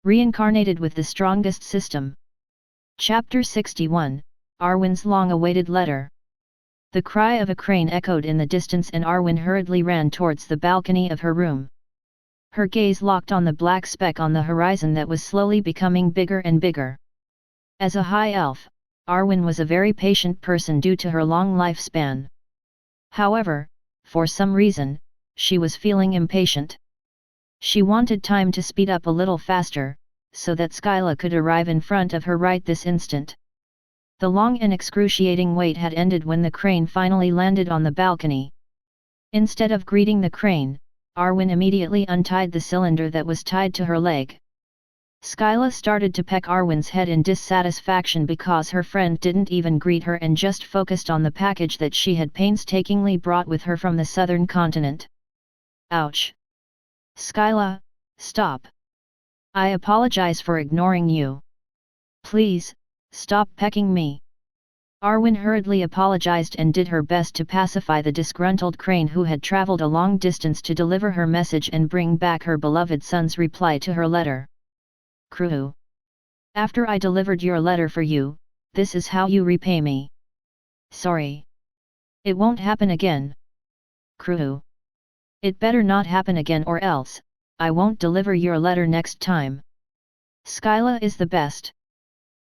Reincarnated with the strongest system. Chapter 61, Arwen's long-awaited letter. The cry of a crane echoed in the distance and Arwen hurriedly ran towards the balcony of her room. Her gaze locked on the black speck on the horizon that was slowly becoming bigger and bigger. As a high elf, Arwen was a very patient person due to her long lifespan. However, for some reason, she was feeling impatient. She wanted time to speed up a little faster, so that Skyla could arrive in front of her right this instant. The long and excruciating wait had ended when the crane finally landed on the balcony. Instead of greeting the crane, Arwen immediately untied the cylinder that was tied to her leg. Skyla started to peck Arwen's head in dissatisfaction because her friend didn't even greet her and just focused on the package that she had painstakingly brought with her from the southern continent. Ouch! Skyla, stop! I apologize for ignoring you. Please, stop pecking me. Arwen hurriedly apologized and did her best to pacify the disgruntled crane who had traveled a long distance to deliver her message and bring back her beloved son's reply to her letter. Crew. After I delivered your letter for you, this is how you repay me. Sorry. It won't happen again. Crew. It better not happen again or else, I won't deliver your letter next time. Skyla is the best.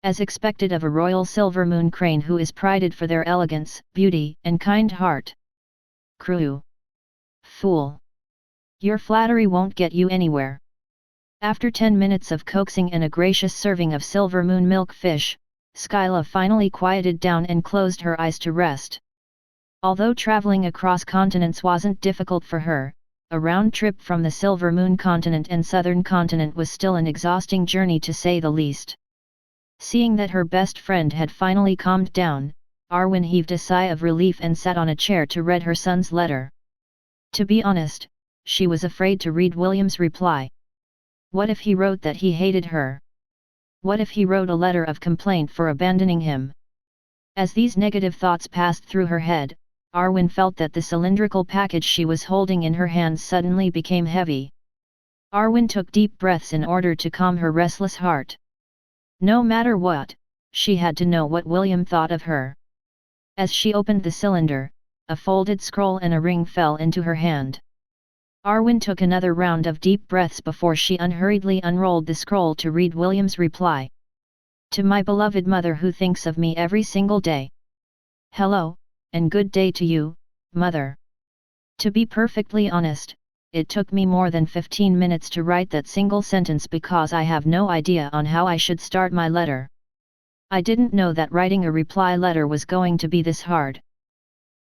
As expected of a royal silver moon crane who is prided for their elegance, beauty, and kind heart. Crew. Fool. Your flattery won't get you anywhere. After 10 minutes of coaxing and a gracious serving of silver moon milk fish, Skyla finally quieted down and closed her eyes to rest. Although traveling across continents wasn't difficult for her, a round trip from the Silver Moon continent and Southern continent was still an exhausting journey to say the least. Seeing that her best friend had finally calmed down, Arwen heaved a sigh of relief and sat on a chair to read her son's letter. To be honest, she was afraid to read William's reply. What if he wrote that he hated her? What if he wrote a letter of complaint for abandoning him? As these negative thoughts passed through her head, Arwen felt that the cylindrical package she was holding in her hands suddenly became heavy. Arwen took deep breaths in order to calm her restless heart. No matter what, she had to know what William thought of her. As she opened the cylinder, a folded scroll and a ring fell into her hand. Arwen took another round of deep breaths before she unhurriedly unrolled the scroll to read William's reply. To my beloved mother who thinks of me every single day. Hello, and good day to you, mother. To be perfectly honest, it took me more than 15 minutes to write that single sentence because I have no idea on how I should start my letter. I didn't know that writing a reply letter was going to be this hard.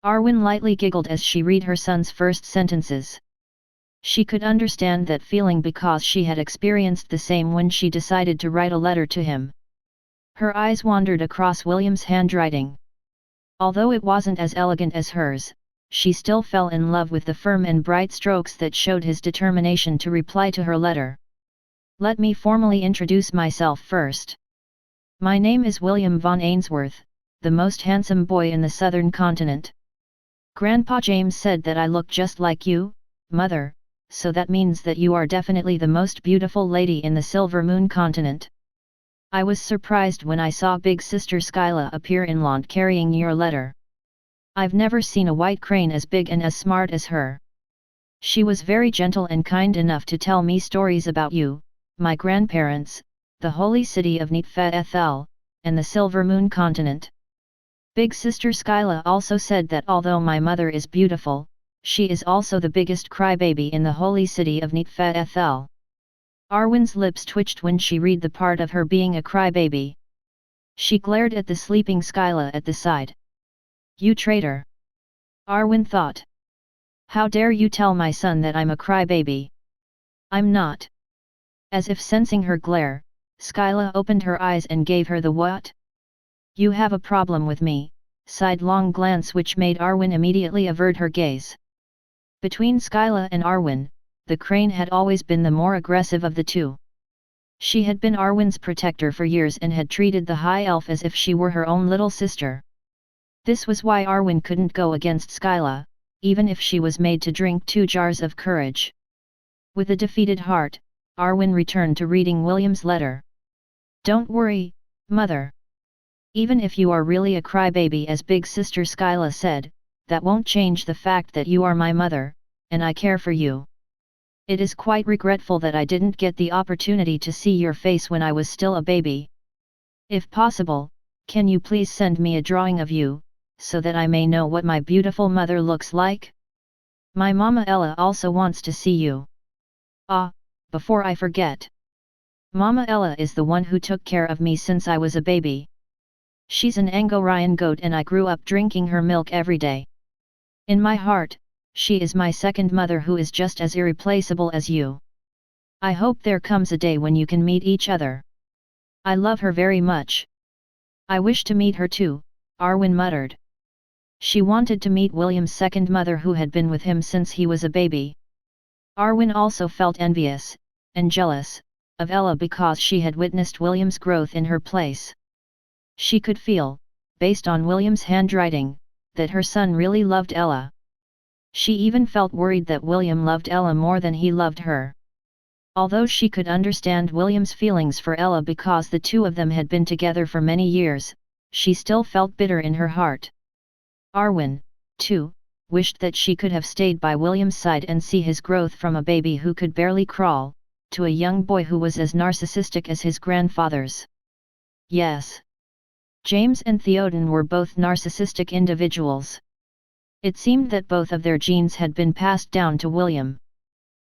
Arwen lightly giggled as she read her son's first sentences. She could understand that feeling because she had experienced the same when she decided to write a letter to him. Her eyes wandered across William's handwriting. Although it wasn't as elegant as hers, she still fell in love with the firm and bright strokes that showed his determination to reply to her letter. Let me formally introduce myself first. My name is William von Ainsworth, the most handsome boy in the southern continent. Grandpa James said that I look just like you, mother, so that means that you are definitely the most beautiful lady in the Silver Moon continent. I was surprised when I saw big sister Skyla appear in lawn carrying your letter. I've never seen a white crane as big and as smart as her. She was very gentle and kind enough to tell me stories about you, my grandparents, the holy city of Ethel, and the Silver Moon continent. Big sister Skyla also said that although my mother is beautiful, she is also the biggest crybaby in the holy city of Ethel. Arwen's lips twitched when she read the part of her being a crybaby. She glared at the sleeping Skyla at the side. You traitor! Arwen thought. How dare you tell my son that I'm a crybaby? I'm not. As if sensing her glare, Skyla opened her eyes and gave her the what? You have a problem with me, sidelong glance which made Arwen immediately avert her gaze. Between Skyla and Arwen, the crane had always been the more aggressive of the two. She had been Arwen's protector for years and had treated the high elf as if she were her own little sister. This was why Arwen couldn't go against Skyla, even if she was made to drink 2 jars of courage. With a defeated heart, Arwen returned to reading William's letter. "Don't worry, Mother. Even if you are really a crybaby, as big sister Skyla said, that won't change the fact that you are my mother, and I care for you. It is quite regretful that I didn't get the opportunity to see your face when I was still a baby. If possible, can you please send me a drawing of you, so that I may know what my beautiful mother looks like? My Mama Ella also wants to see you. Ah, before I forget. Mama Ella is the one who took care of me since I was a baby. She's an Angorian goat and I grew up drinking her milk every day. In my heart, she is my second mother who is just as irreplaceable as you. I hope there comes a day when you can meet each other. I love her very much." "I wish to meet her too," Arwen muttered. She wanted to meet William's second mother who had been with him since he was a baby. Arwen also felt envious, and jealous, of Ella because she had witnessed William's growth in her place. She could feel, based on William's handwriting, that her son really loved Ella. She even felt worried that William loved Ella more than he loved her. Although she could understand William's feelings for Ella because the two of them had been together for many years, she still felt bitter in her heart. Arwen, too, wished that she could have stayed by William's side and see his growth from a baby who could barely crawl, to a young boy who was as narcissistic as his grandfather's. Yes. James and Theoden were both narcissistic individuals. It seemed that both of their genes had been passed down to William.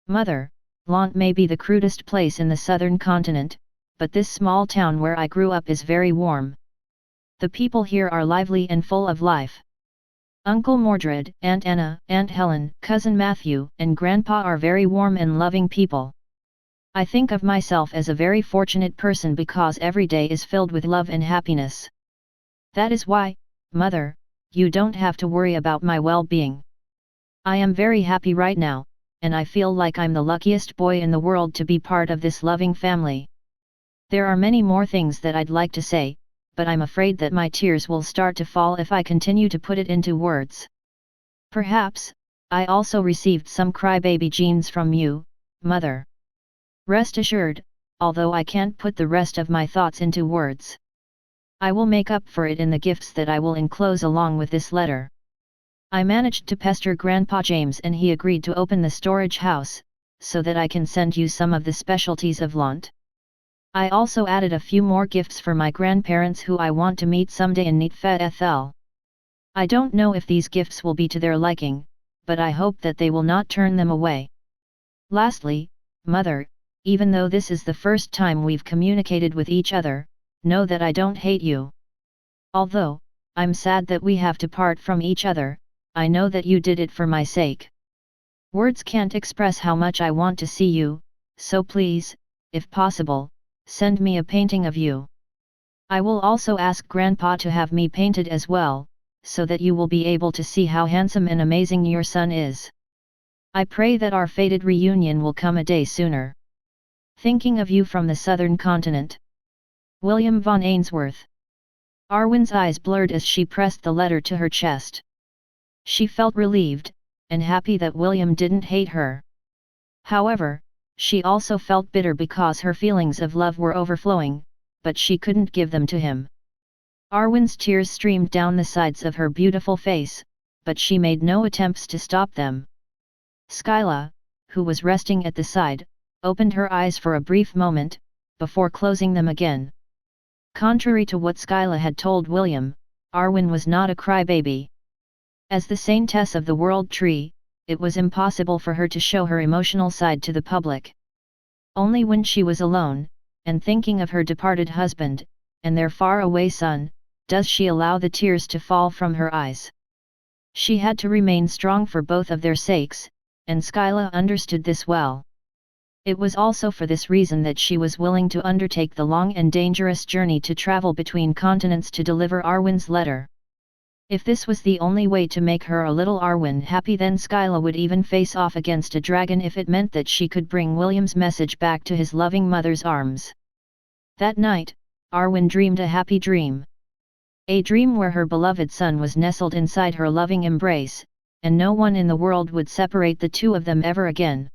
"Mother, Lant may be the crudest place in the southern continent, but this small town where I grew up is very warm. The people here are lively and full of life. Uncle Mordred, Aunt Anna, Aunt Helen, Cousin Matthew, and Grandpa are very warm and loving people. I think of myself as a very fortunate person because every day is filled with love and happiness. That is why, Mother, you don't have to worry about my well-being. I am very happy right now, and I feel like I'm the luckiest boy in the world to be part of this loving family. There are many more things that I'd like to say, but I'm afraid that my tears will start to fall if I continue to put it into words. Perhaps, I also received some crybaby genes from you, Mother. Rest assured, although I can't put the rest of my thoughts into words, I will make up for it in the gifts that I will enclose along with this letter. I managed to pester Grandpa James and he agreed to open the storage house, so that I can send you some of the specialties of Lant. I also added a few more gifts for my grandparents who I want to meet someday in Neatfed Ethel. I don't know if these gifts will be to their liking, but I hope that they will not turn them away. Lastly, Mother, even though this is the first time we've communicated with each other, know that I don't hate you. Although, I'm sad that we have to part from each other, I know that you did it for my sake. Words can't express how much I want to see you, so please, if possible, send me a painting of you. I will also ask Grandpa to have me painted as well, so that you will be able to see how handsome and amazing your son is. I pray that our fated reunion will come a day sooner. Thinking of you from the southern continent. William von Ainsworth." Arwen's eyes blurred as she pressed the letter to her chest. She felt relieved, and happy that William didn't hate her. However, she also felt bitter because her feelings of love were overflowing, but she couldn't give them to him. Arwen's tears streamed down the sides of her beautiful face, but she made no attempts to stop them. Skyla, who was resting at the side, opened her eyes for a brief moment, before closing them again. Contrary to what Skyla had told William, Arwen was not a crybaby. As the saintess of the World Tree, it was impossible for her to show her emotional side to the public. Only when she was alone, and thinking of her departed husband, and their far-away son, does she allow the tears to fall from her eyes. She had to remain strong for both of their sakes, and Skyla understood this well. It was also for this reason that she was willing to undertake the long and dangerous journey to travel between continents to deliver Arwen's letter. If this was the only way to make her a little Arwen happy, then Skyla would even face off against a dragon if it meant that she could bring William's message back to his loving mother's arms. That night, Arwen dreamed a happy dream. A dream where her beloved son was nestled inside her loving embrace, and no one in the world would separate the two of them ever again.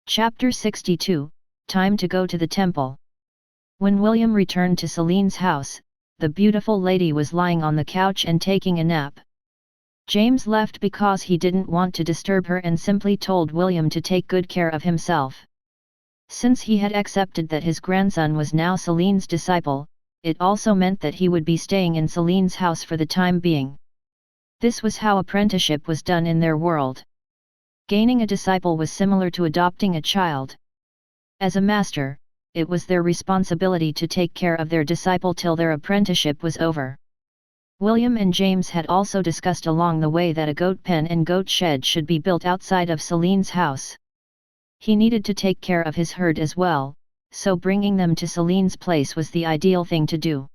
Chapter 62, time to go to the temple. When William returned to Celine's house, the beautiful lady was lying on the couch and taking a nap. James left because he didn't want to disturb her and simply told William to take good care of himself. Since he had accepted that his grandson was now Celine's disciple, it also meant that he would be staying in Celine's house for the time being. This was how apprenticeship was done in their world. Gaining a disciple was similar to adopting a child. As a master, it was their responsibility to take care of their disciple till their apprenticeship was over. William and James had also discussed along the way that a goat pen and goat shed should be built outside of Celine's house. He needed to take care of his herd as well, so bringing them to Celine's place was the ideal thing to do.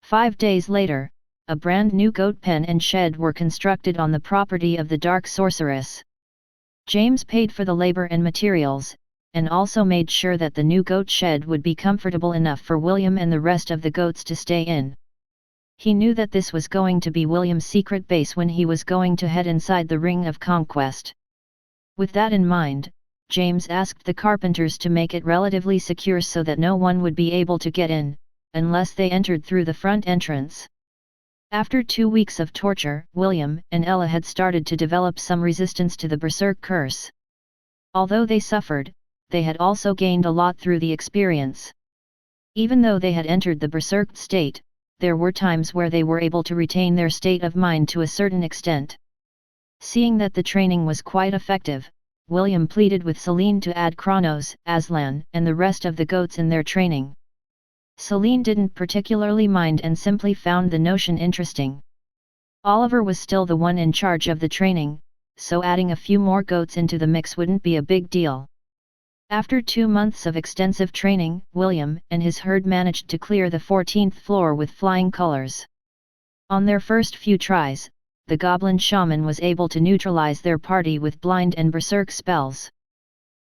5 days later, a brand new goat pen and shed were constructed on the property of the dark sorceress. James paid for the labor and materials, and also made sure that the new goat shed would be comfortable enough for William and the rest of the goats to stay in. He knew that this was going to be William's secret base when he was going to head inside the Ring of Conquest. With that in mind, James asked the carpenters to make it relatively secure so that no one would be able to get in, unless they entered through the front entrance. After 2 weeks of torture, William and Ella had started to develop some resistance to the Berserk curse. Although they suffered, they had also gained a lot through the experience. Even though they had entered the Berserk state, there were times where they were able to retain their state of mind to a certain extent. Seeing that the training was quite effective, William pleaded with Celine to add Kronos, Aslan, and the rest of the goats in their training. Celine didn't particularly mind and simply found the notion interesting. Oliver was still the one in charge of the training, so adding a few more goats into the mix wouldn't be a big deal. After 2 months of extensive training, William and his herd managed to clear the 14th floor with flying colors. On their first few tries, the goblin shaman was able to neutralize their party with blind and berserk spells.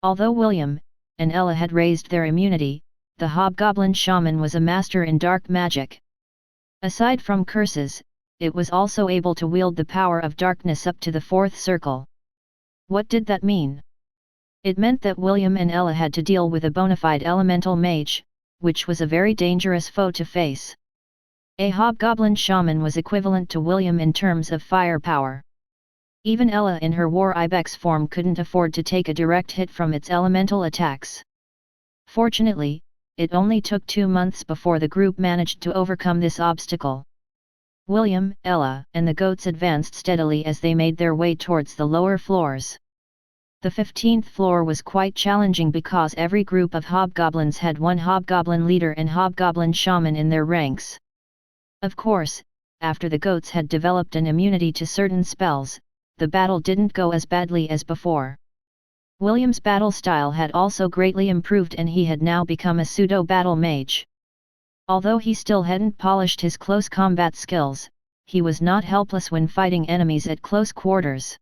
Although William and Ella had raised their immunity, the hobgoblin shaman was a master in dark magic. Aside from curses, it was also able to wield the power of darkness up to the 4th circle. What did that mean? It meant that William and Ella had to deal with a bona fide elemental mage, which was a very dangerous foe to face. A hobgoblin shaman was equivalent to William in terms of firepower. Even Ella in her war ibex form couldn't afford to take a direct hit from its elemental attacks. Fortunately, it only took 2 months before the group managed to overcome this obstacle. William, Ella, and the goats advanced steadily as they made their way towards the lower floors. The 15th floor was quite challenging because every group of hobgoblins had one hobgoblin leader and hobgoblin shaman in their ranks. Of course, after the goats had developed an immunity to certain spells, the battle didn't go as badly as before. William's battle style had also greatly improved and he had now become a pseudo-battle mage. Although he still hadn't polished his close combat skills, he was not helpless when fighting enemies at close quarters.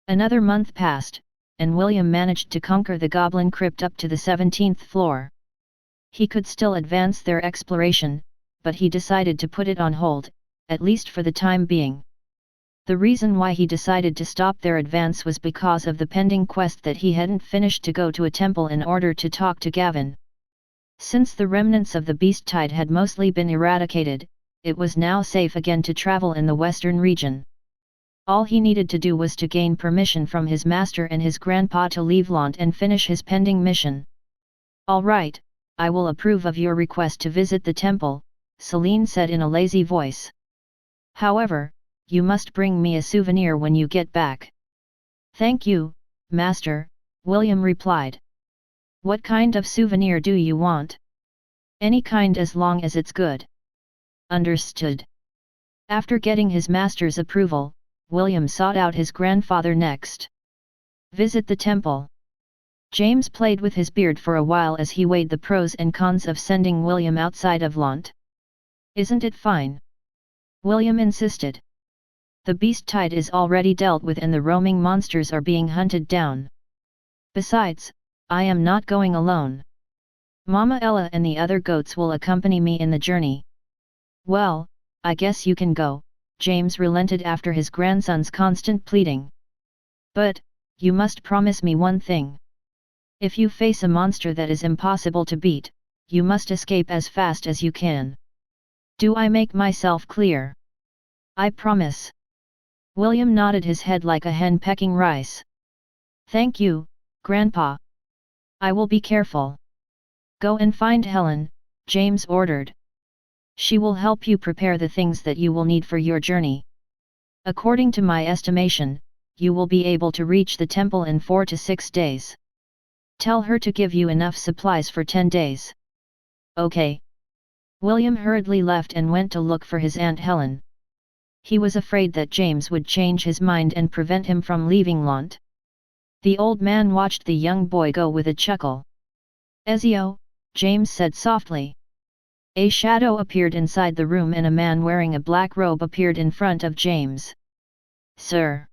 Another month passed, and William managed to conquer the goblin crypt up to the 17th floor. He could still advance their exploration, but he decided to put it on hold, at least for the time being. The reason why he decided to stop their advance was because of the pending quest that he hadn't finished to go to a temple in order to talk to Gavin. Since the remnants of the beast tide had mostly been eradicated, it was now safe again to travel in the western region. All he needed to do was to gain permission from his master and his grandpa to leave Lant and finish his pending mission. "All right, I will approve of your request to visit the temple," Celine said in a lazy voice. "However, you must bring me a souvenir when you get back." "Thank you, Master," William replied. "What kind of souvenir do you want?" "Any kind as long as it's good." "Understood." After getting his master's approval, William sought out his grandfather next. "Visit the temple." James played with his beard for a while as he weighed the pros and cons of sending William outside of Lant. "Isn't it fine?" William insisted. "The beast tide is already dealt with and the roaming monsters are being hunted down. Besides, I am not going alone. Mama Ella and the other goats will accompany me in the journey." "Well, I guess you can go," James relented after his grandson's constant pleading. "But, you must promise me one thing." If you face a monster that is impossible to beat, you must escape as fast as you can. Do I make myself clear? I promise. William nodded his head like a hen pecking rice. Thank you, Grandpa. I will be careful. Go and find Helen, James ordered. She will help you prepare the things that you will need for your journey. According to my estimation, you will be able to reach the temple in 4 to 6 days. Tell her to give you enough supplies for 10 days. Okay. William hurriedly left and went to look for his Aunt Helen. He was afraid that James would change his mind and prevent him from leaving Launt. The old man watched the young boy go with a chuckle. Ezio, James said softly. A shadow appeared inside the room and a man wearing a black robe appeared in front of James. Sir.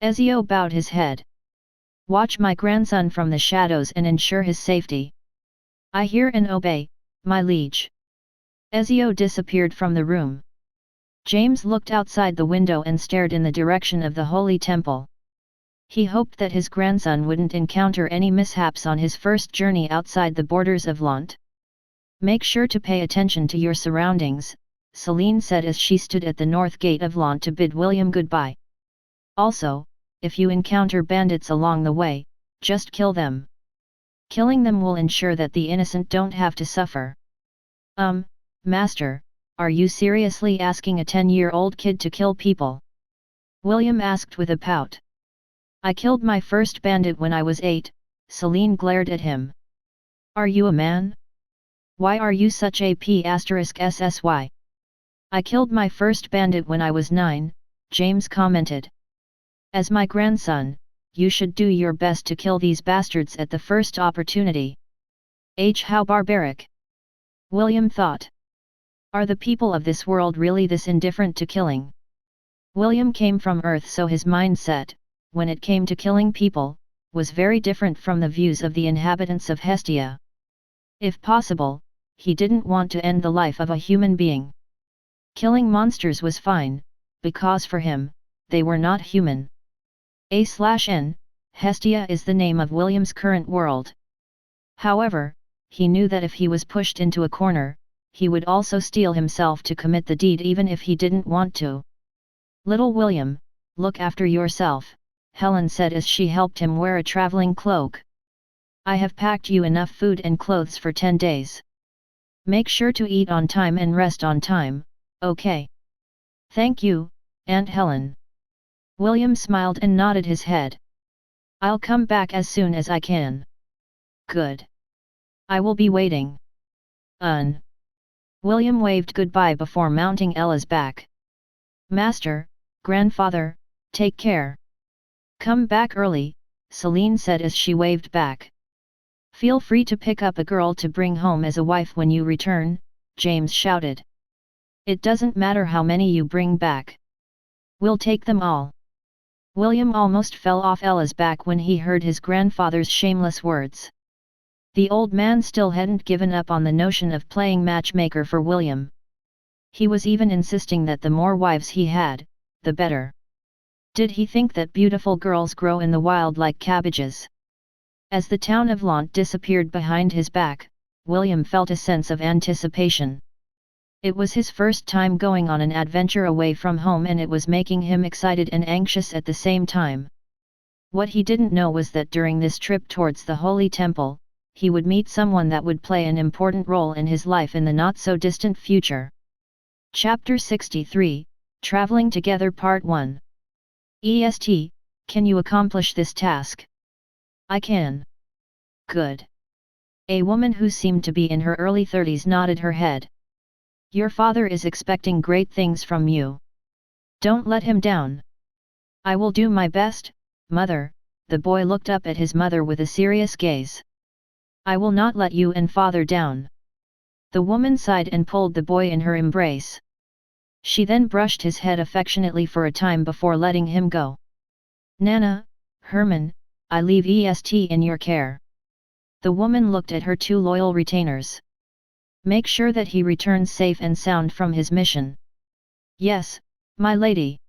Ezio bowed his head. Watch my grandson from the shadows and ensure his safety. I hear and obey, my liege. Ezio disappeared from the room. James looked outside the window and stared in the direction of the Holy Temple. He hoped that his grandson wouldn't encounter any mishaps on his first journey outside the borders of Launt. Make sure to pay attention to your surroundings, Celine said as she stood at the north gate of Launt to bid William goodbye. Also, if you encounter bandits along the way, just kill them. Killing them will ensure that the innocent don't have to suffer. Master, are you seriously asking a 10-year-old kid to kill people? William asked with a pout. I killed my first bandit when I was 8, Celine glared at him. Are you a man? Why are you such a p***ssy? I killed my first bandit when I was 9, James commented. As my grandson, you should do your best to kill these bastards at the first opportunity. How barbaric! William thought. Are the people of this world really this indifferent to killing? William came from Earth, so his mindset, when it came to killing people, was very different from the views of the inhabitants of Hestia. If possible, he didn't want to end the life of a human being. Killing monsters was fine, because for him, they were not human. A/N, Hestia is the name of William's current world. However, he knew that if he was pushed into a corner, he would also steel himself to commit the deed even if he didn't want to. Little William, look after yourself, Helen said as she helped him wear a traveling cloak. I have packed you enough food and clothes for 10 days. Make sure to eat on time and rest on time, okay? Thank you, Aunt Helen. William smiled and nodded his head. I'll come back as soon as I can. Good. I will be waiting. William waved goodbye before mounting Ella's back. Master, grandfather, take care. Come back early, Celine said as she waved back. Feel free to pick up a girl to bring home as a wife when you return, James shouted. It doesn't matter how many you bring back. We'll take them all. William almost fell off Ella's back when he heard his grandfather's shameless words. The old man still hadn't given up on the notion of playing matchmaker for William. He was even insisting that the more wives he had, the better. Did he think that beautiful girls grow in the wild like cabbages? As the town of Launt disappeared behind his back, William felt a sense of anticipation. It was his first time going on an adventure away from home and it was making him excited and anxious at the same time. What he didn't know was that during this trip towards the Holy Temple, he would meet someone that would play an important role in his life in the not-so-distant future. Chapter 63, Traveling Together Part 1. EST, can you accomplish this task? I can. Good. A woman who seemed to be in her early 30s nodded her head. Your father is expecting great things from you. Don't let him down. I will do my best, mother. The boy looked up at his mother with a serious gaze. I will not let you and father down. The woman sighed and pulled the boy in her embrace. She then brushed his head affectionately for a time before letting him go. Nana, Herman, I leave EST in your care. The woman looked at her 2 loyal retainers. Make sure that he returns safe and sound from his mission. Yes, my lady.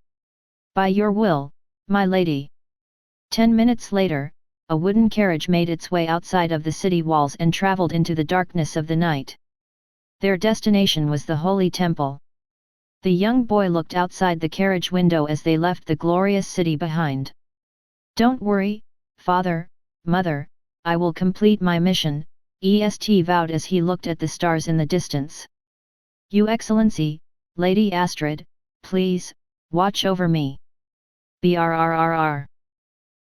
By your will, my lady. 10 minutes later, a wooden carriage made its way outside of the city walls and traveled into the darkness of the night. Their destination was the Holy Temple. The young boy looked outside the carriage window as they left the glorious city behind. "Don't worry, father, mother, I will complete my mission," Est vowed as he looked at the stars in the distance. "Your Excellency, Lady Astrid, please, watch over me. Brrrr.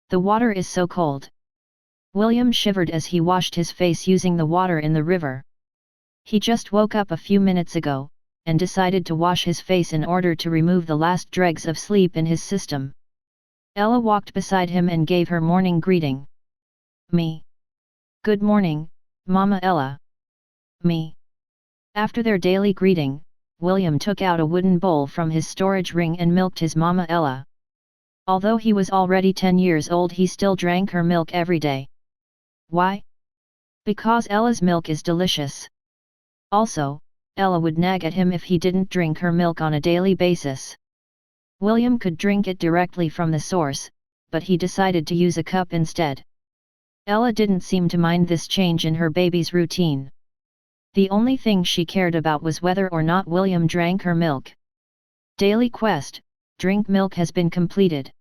The water is so cold." William shivered as he washed his face using the water in the river. He just woke up a few minutes ago, and decided to wash his face in order to remove the last dregs of sleep in his system. Ella walked beside him and gave her morning greeting. "Me. Good morning, Mama Ella." "Me." After their daily greeting, William took out a wooden bowl from his storage ring and milked his Mama Ella. Although he was already 10 years old, he still drank her milk every day. Why? Because Ella's milk is delicious. Also, Ella would nag at him if he didn't drink her milk on a daily basis. William could drink it directly from the source, but he decided to use a cup instead. Ella didn't seem to mind this change in her baby's routine. The only thing she cared about was whether or not William drank her milk. Daily quest: drink milk has been completed.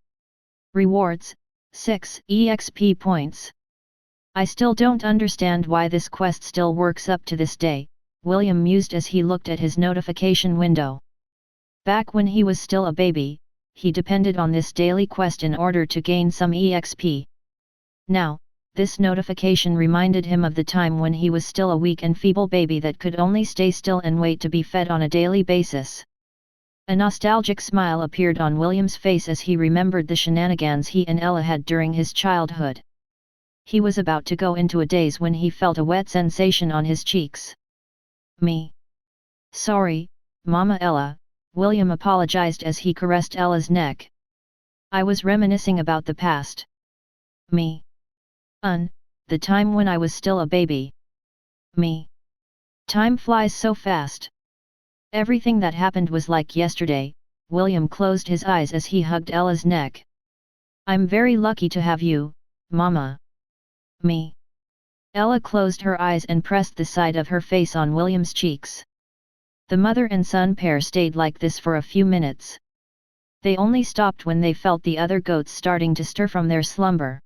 Rewards: 6 EXP points. "I still don't understand why this quest still works up to this day," William mused as he looked at his notification window. Back when he was still a baby, he depended on this daily quest in order to gain some EXP. Now, this notification reminded him of the time when he was still a weak and feeble baby that could only stay still and wait to be fed on a daily basis. A nostalgic smile appeared on William's face as he remembered the shenanigans he and Ella had during his childhood. He was about to go into a daze when he felt a wet sensation on his cheeks. "Me. Sorry, Mama Ella," William apologized as he caressed Ella's neck. "I was reminiscing about the past." "Me. The time when I was still a baby." "Me. Time flies so fast." Everything that happened was like yesterday. William closed his eyes as he hugged Ella's neck. "I'm very lucky to have you, Mama." "Me." Ella closed her eyes and pressed the side of her face on William's cheeks. The mother and son pair stayed like this for a few minutes. They only stopped when they felt the other goats starting to stir from their slumber.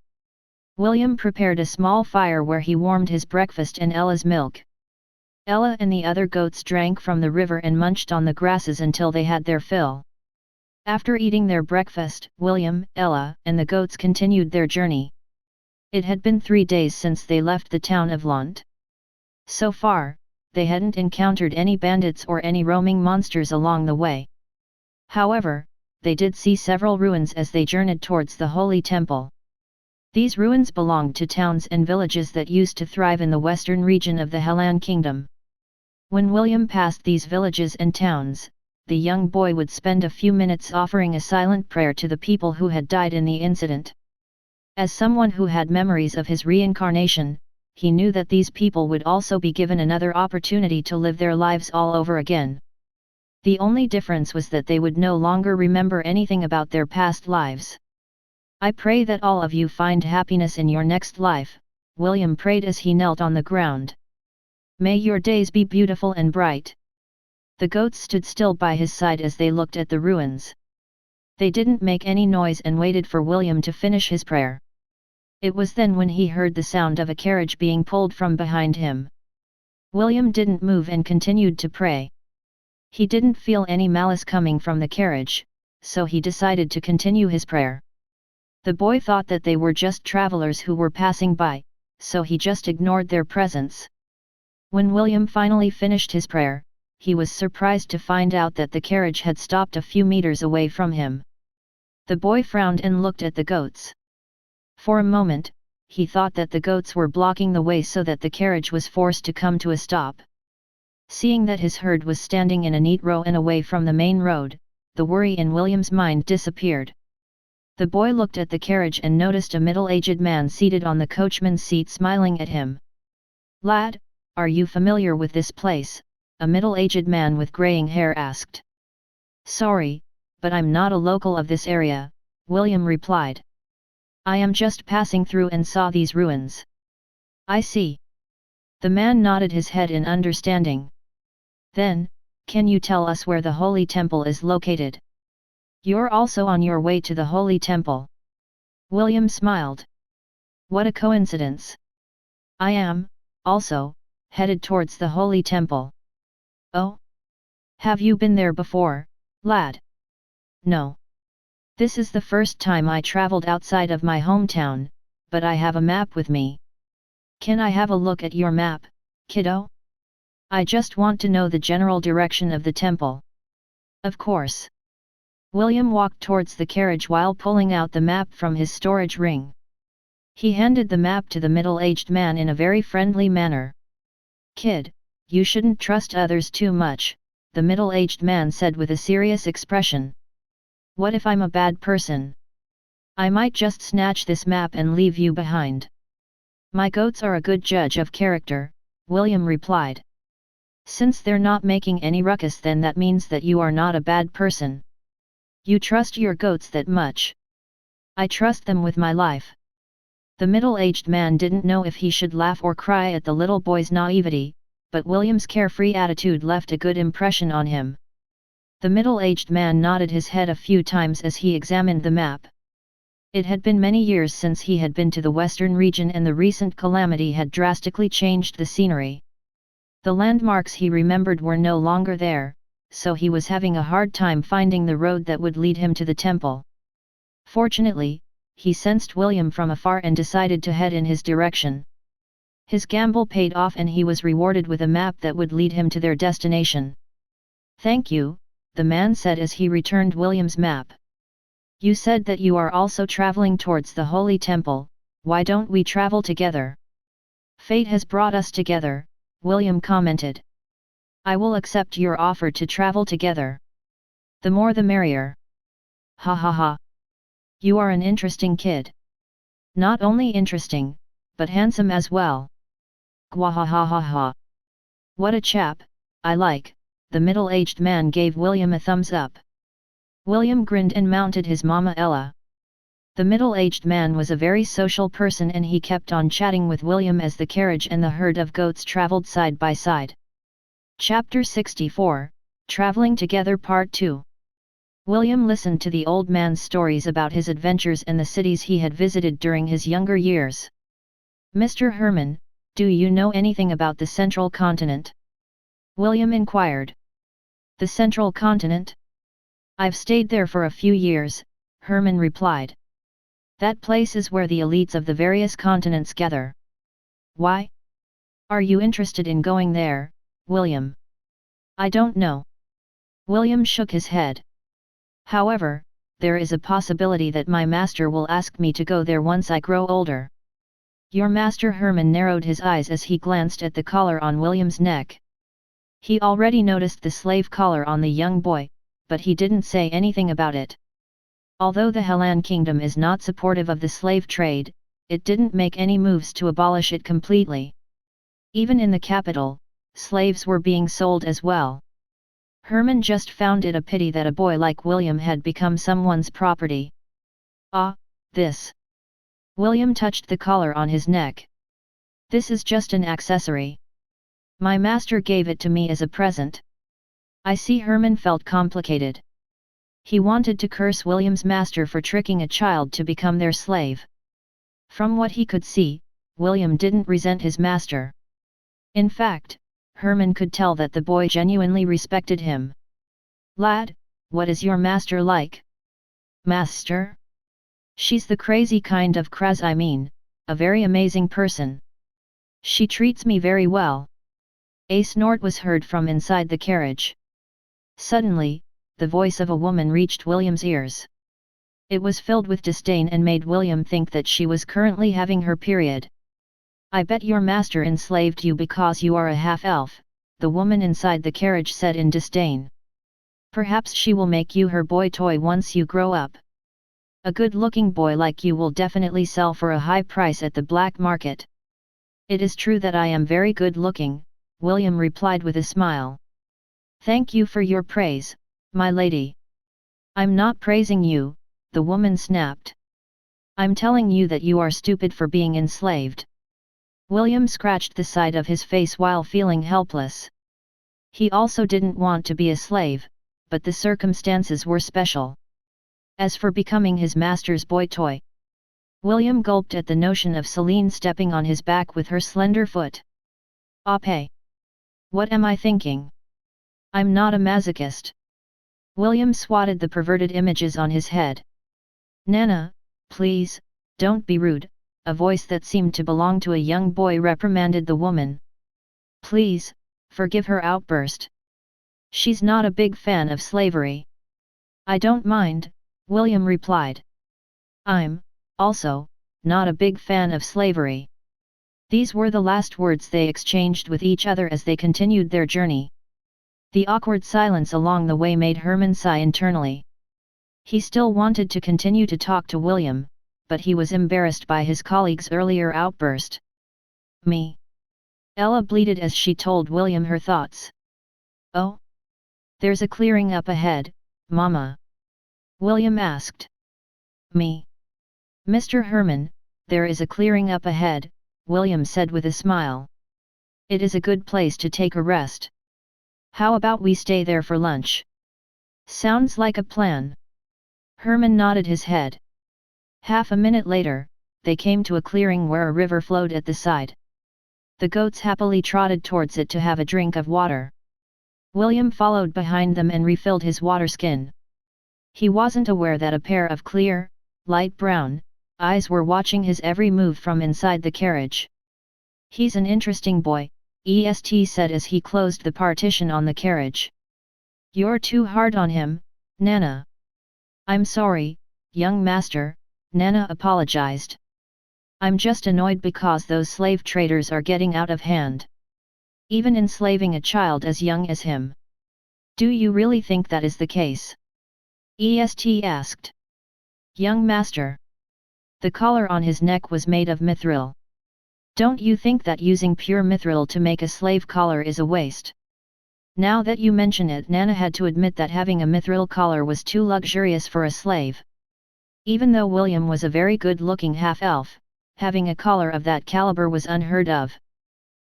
William prepared a small fire where he warmed his breakfast and Ella's milk. Ella and the other goats drank from the river and munched on the grasses until they had their fill. After eating their breakfast, William, Ella, and the goats continued their journey. It had been 3 days since they left the town of Lant. So far, they hadn't encountered any bandits or any roaming monsters along the way. However, they did see several ruins as they journeyed towards the Holy Temple. These ruins belonged to towns and villages that used to thrive in the western region of the Helan Kingdom. When William passed these villages and towns, the young boy would spend a few minutes offering a silent prayer to the people who had died in the incident. As someone who had memories of his reincarnation, he knew that these people would also be given another opportunity to live their lives all over again. The only difference was that they would no longer remember anything about their past lives. "I pray that all of you find happiness in your next life," William prayed as he knelt on the ground. "May your days be beautiful and bright." The goats stood still by his side as they looked at the ruins. They didn't make any noise and waited for William to finish his prayer. It was then when he heard the sound of a carriage being pulled from behind him. William didn't move and continued to pray. He didn't feel any malice coming from the carriage, so he decided to continue his prayer. The boy thought that they were just travelers who were passing by, so he just ignored their presence. When William finally finished his prayer, he was surprised to find out that the carriage had stopped a few meters away from him. The boy frowned and looked at the goats. For a moment, he thought that the goats were blocking the way so that the carriage was forced to come to a stop. Seeing that his herd was standing in a neat row and away from the main road, the worry in William's mind disappeared. The boy looked at the carriage and noticed a middle-aged man seated on the coachman's seat smiling at him. "Lad, are you familiar with this place?" a middle-aged man with graying hair asked. "Sorry, but I'm not a local of this area," William replied. I am just passing through and saw these ruins. I see. The man nodded his head in understanding. Then, can you tell us where the Holy Temple is located? You're also on your way to the Holy Temple. William smiled. What a coincidence. I am, also, headed towards the Holy Temple. Oh? Have you been there before, lad? No. This is the first time I traveled outside of my hometown, but I have a map with me. Can I have a look at your map, kiddo? I just want to know the general direction of the temple. Of course. William walked towards the carriage while pulling out the map from his storage ring. He handed the map to the middle-aged man in a very friendly manner. Kid, you shouldn't trust others too much, the middle-aged man said with a serious expression. What if I'm a bad person? I might just snatch this map and leave you behind. My goats are a good judge of character, William replied. Since they're not making any ruckus, then that means that you are not a bad person. You trust your goats that much? I trust them with my life. The middle-aged man didn't know if he should laugh or cry at the little boy's naivety, but William's carefree attitude left a good impression on him. The middle-aged man nodded his head a few times as he examined the map. It had been many years since he had been to the western region, and the recent calamity had drastically changed the scenery. The landmarks he remembered were no longer there, so he was having a hard time finding the road that would lead him to the temple. Fortunately, he sensed William from afar and decided to head in his direction. His gamble paid off and he was rewarded with a map that would lead him to their destination. Thank you, the man said as he returned William's map. You said that you are also traveling towards the Holy Temple, why don't we travel together? Fate has brought us together, William commented. I will accept your offer to travel together. The more the merrier. Ha ha ha. You are an interesting kid. Not only interesting, but handsome as well. Gwahahaha. What a chap, I like, the middle-aged man gave William a thumbs up. William grinned and mounted his Mama Ella. The middle-aged man was a very social person and he kept on chatting with William as the carriage and the herd of goats traveled side by side. Chapter 64, Traveling Together Part 2. William listened to the old man's stories about his adventures and the cities he had visited during his younger years. Mr. Herman, do you know anything about the Central Continent? William inquired. The Central Continent? I've stayed there for a few years, Herman replied. That place is where the elites of the various continents gather. Why? Are you interested in going there, William? I don't know. William shook his head. However, there is a possibility that my master will ask me to go there once I grow older. Your master? Herman narrowed his eyes as he glanced at the collar on William's neck. He already noticed the slave collar on the young boy, but he didn't say anything about it. Although the Helan kingdom is not supportive of the slave trade, it didn't make any moves to abolish it completely. Even in the capital, slaves were being sold as well. Herman just found it a pity that a boy like William had become someone's property. Ah, this. William touched the collar on his neck. This is just an accessory. My master gave it to me as a present. I see. Herman felt complicated. He wanted to curse William's master for tricking a child to become their slave. From what he could see, William didn't resent his master. In fact, Herman could tell that the boy genuinely respected him. Lad, what is your master like? Master? She's the crazy kind of craz, I mean, a very amazing person. She treats me very well. A snort was heard from inside the carriage. Suddenly, the voice of a woman reached William's ears. It was filled with disdain and made William think that she was currently having her period. I bet your master enslaved you because you are a half-elf, the woman inside the carriage said in disdain. Perhaps she will make you her boy toy once you grow up. A good-looking boy like you will definitely sell for a high price at the black market. It is true that I am very good-looking, William replied with a smile. Thank you for your praise, my lady. I'm not praising you, the woman snapped. I'm telling you that you are stupid for being enslaved. William scratched the side of his face while feeling helpless. He also didn't want to be a slave, but the circumstances were special. As for becoming his master's boy toy, William gulped at the notion of Celine stepping on his back with her slender foot. Ape! What am I thinking? I'm not a masochist. William swatted the perverted images on his head. Nana, please, don't be rude, a voice that seemed to belong to a young boy reprimanded the woman. Please, forgive her outburst. She's not a big fan of slavery. I don't mind, William replied. I'm, also, not a big fan of slavery. These were the last words they exchanged with each other as they continued their journey. The awkward silence along the way made Herman sigh internally. He still wanted to continue to talk to William, but he was embarrassed by his colleague's earlier outburst. Me. Ella bleated as she told William her thoughts. Oh? There's a clearing up ahead, Mama. William asked. Me. Mr. Herman, there is a clearing up ahead, William said with a smile. It is a good place to take a rest. How about we stay there for lunch? Sounds like a plan. Herman nodded his head. Half a minute later, they came to a clearing where a river flowed at the side. The goats happily trotted towards it to have a drink of water. William followed behind them and refilled his water skin. He wasn't aware that a pair of clear, light brown, eyes were watching his every move from inside the carriage. He's an interesting boy, EST said as he closed the partition on the carriage. You're too hard on him, Nana. I'm sorry, young master, Nana apologized. I'm just annoyed because those slave traders are getting out of hand. Even enslaving a child as young as him. Do you really think that is the case? EST asked. Young master. The collar on his neck was made of mithril. Don't you think that using pure mithril to make a slave collar is a waste? Now that you mention it, Nana had to admit that having a mithril collar was too luxurious for a slave. Even though William was a very good-looking half-elf, having a collar of that caliber was unheard of.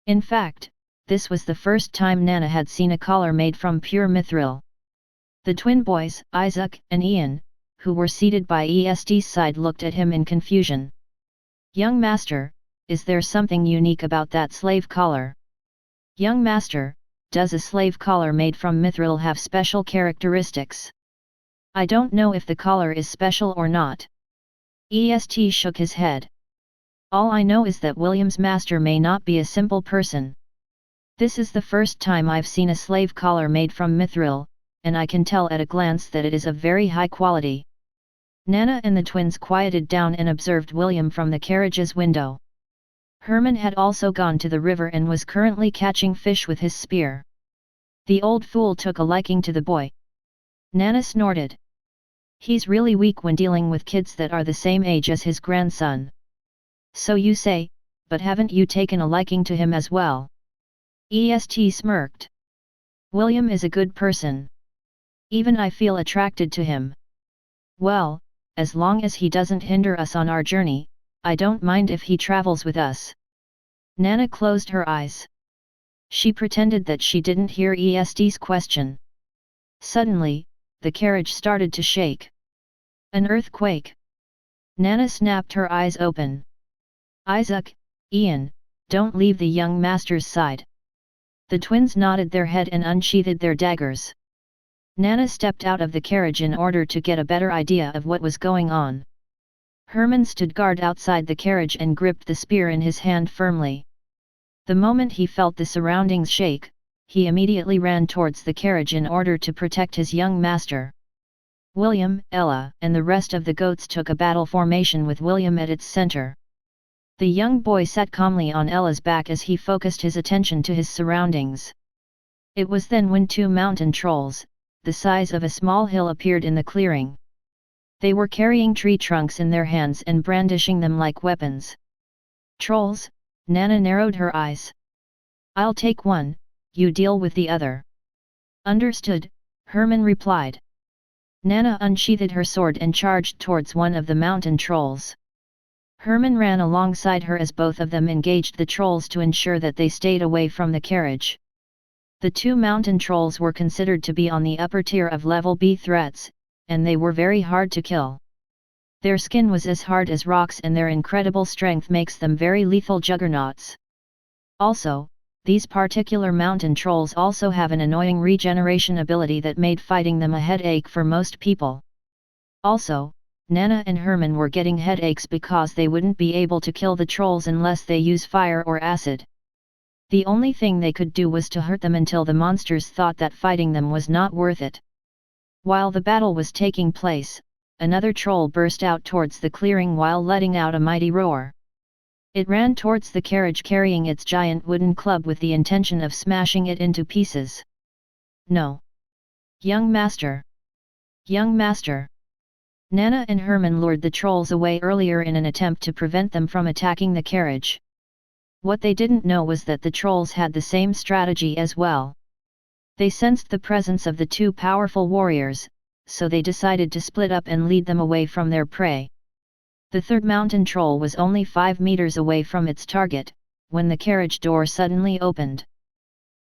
In fact, this was the first time Nana had seen a collar made from pure mithril. The twin boys, Isaac and Ian, who were seated by EST's side, looked at him in confusion. Young master, is there something unique about that slave collar? Young master, does a slave collar made from mithril have special characteristics? I don't know if the collar is special or not. EST shook his head. All I know is that William's master may not be a simple person. This is the first time I've seen a slave collar made from mithril, and I can tell at a glance that it is of very high quality. Nana and the twins quieted down and observed William from the carriage's window. Herman had also gone to the river and was currently catching fish with his spear. The old fool took a liking to the boy. Nana snorted. He's really weak when dealing with kids that are the same age as his grandson. So you say, but haven't you taken a liking to him as well? EST smirked. William is a good person. Even I feel attracted to him. Well, as long as he doesn't hinder us on our journey, I don't mind if he travels with us. Nana closed her eyes. She pretended that she didn't hear EST's question. Suddenly, the carriage started to shake. An earthquake. Nana snapped her eyes open. Isaac, Ian, don't leave the young master's side. The twins nodded their head and unsheathed their daggers. Nana stepped out of the carriage in order to get a better idea of what was going on. Herman stood guard outside the carriage and gripped the spear in his hand firmly. The moment he felt the surroundings shake, he immediately ran towards the carriage in order to protect his young master. William, Ella, and the rest of the goats took a battle formation with William at its center. The young boy sat calmly on Ella's back as he focused his attention to his surroundings. It was then when two mountain trolls, the size of a small hill, appeared in the clearing. They were carrying tree trunks in their hands and brandishing them like weapons. Trolls? Nana narrowed her eyes. I'll take one, you deal with the other. Understood, Herman replied. Nana unsheathed her sword and charged towards one of the mountain trolls. Herman ran alongside her as both of them engaged the trolls to ensure that they stayed away from the carriage. The two mountain trolls were considered to be on the upper tier of level B threats, and they were very hard to kill. Their skin was as hard as rocks and their incredible strength makes them very lethal juggernauts. Also, these particular mountain trolls also have an annoying regeneration ability that made fighting them a headache for most people. Also, Nana and Herman were getting headaches because they wouldn't be able to kill the trolls unless they use fire or acid. The only thing they could do was to hurt them until the monsters thought that fighting them was not worth it. While the battle was taking place, another troll burst out towards the clearing while letting out a mighty roar. It ran towards the carriage carrying its giant wooden club with the intention of smashing it into pieces. No! Young master! Young master! Nana and Herman lured the trolls away earlier in an attempt to prevent them from attacking the carriage. What they didn't know was that the trolls had the same strategy as well. They sensed the presence of the two powerful warriors, so they decided to split up and lead them away from their prey. The third mountain troll was only 5 meters away from its target, when the carriage door suddenly opened.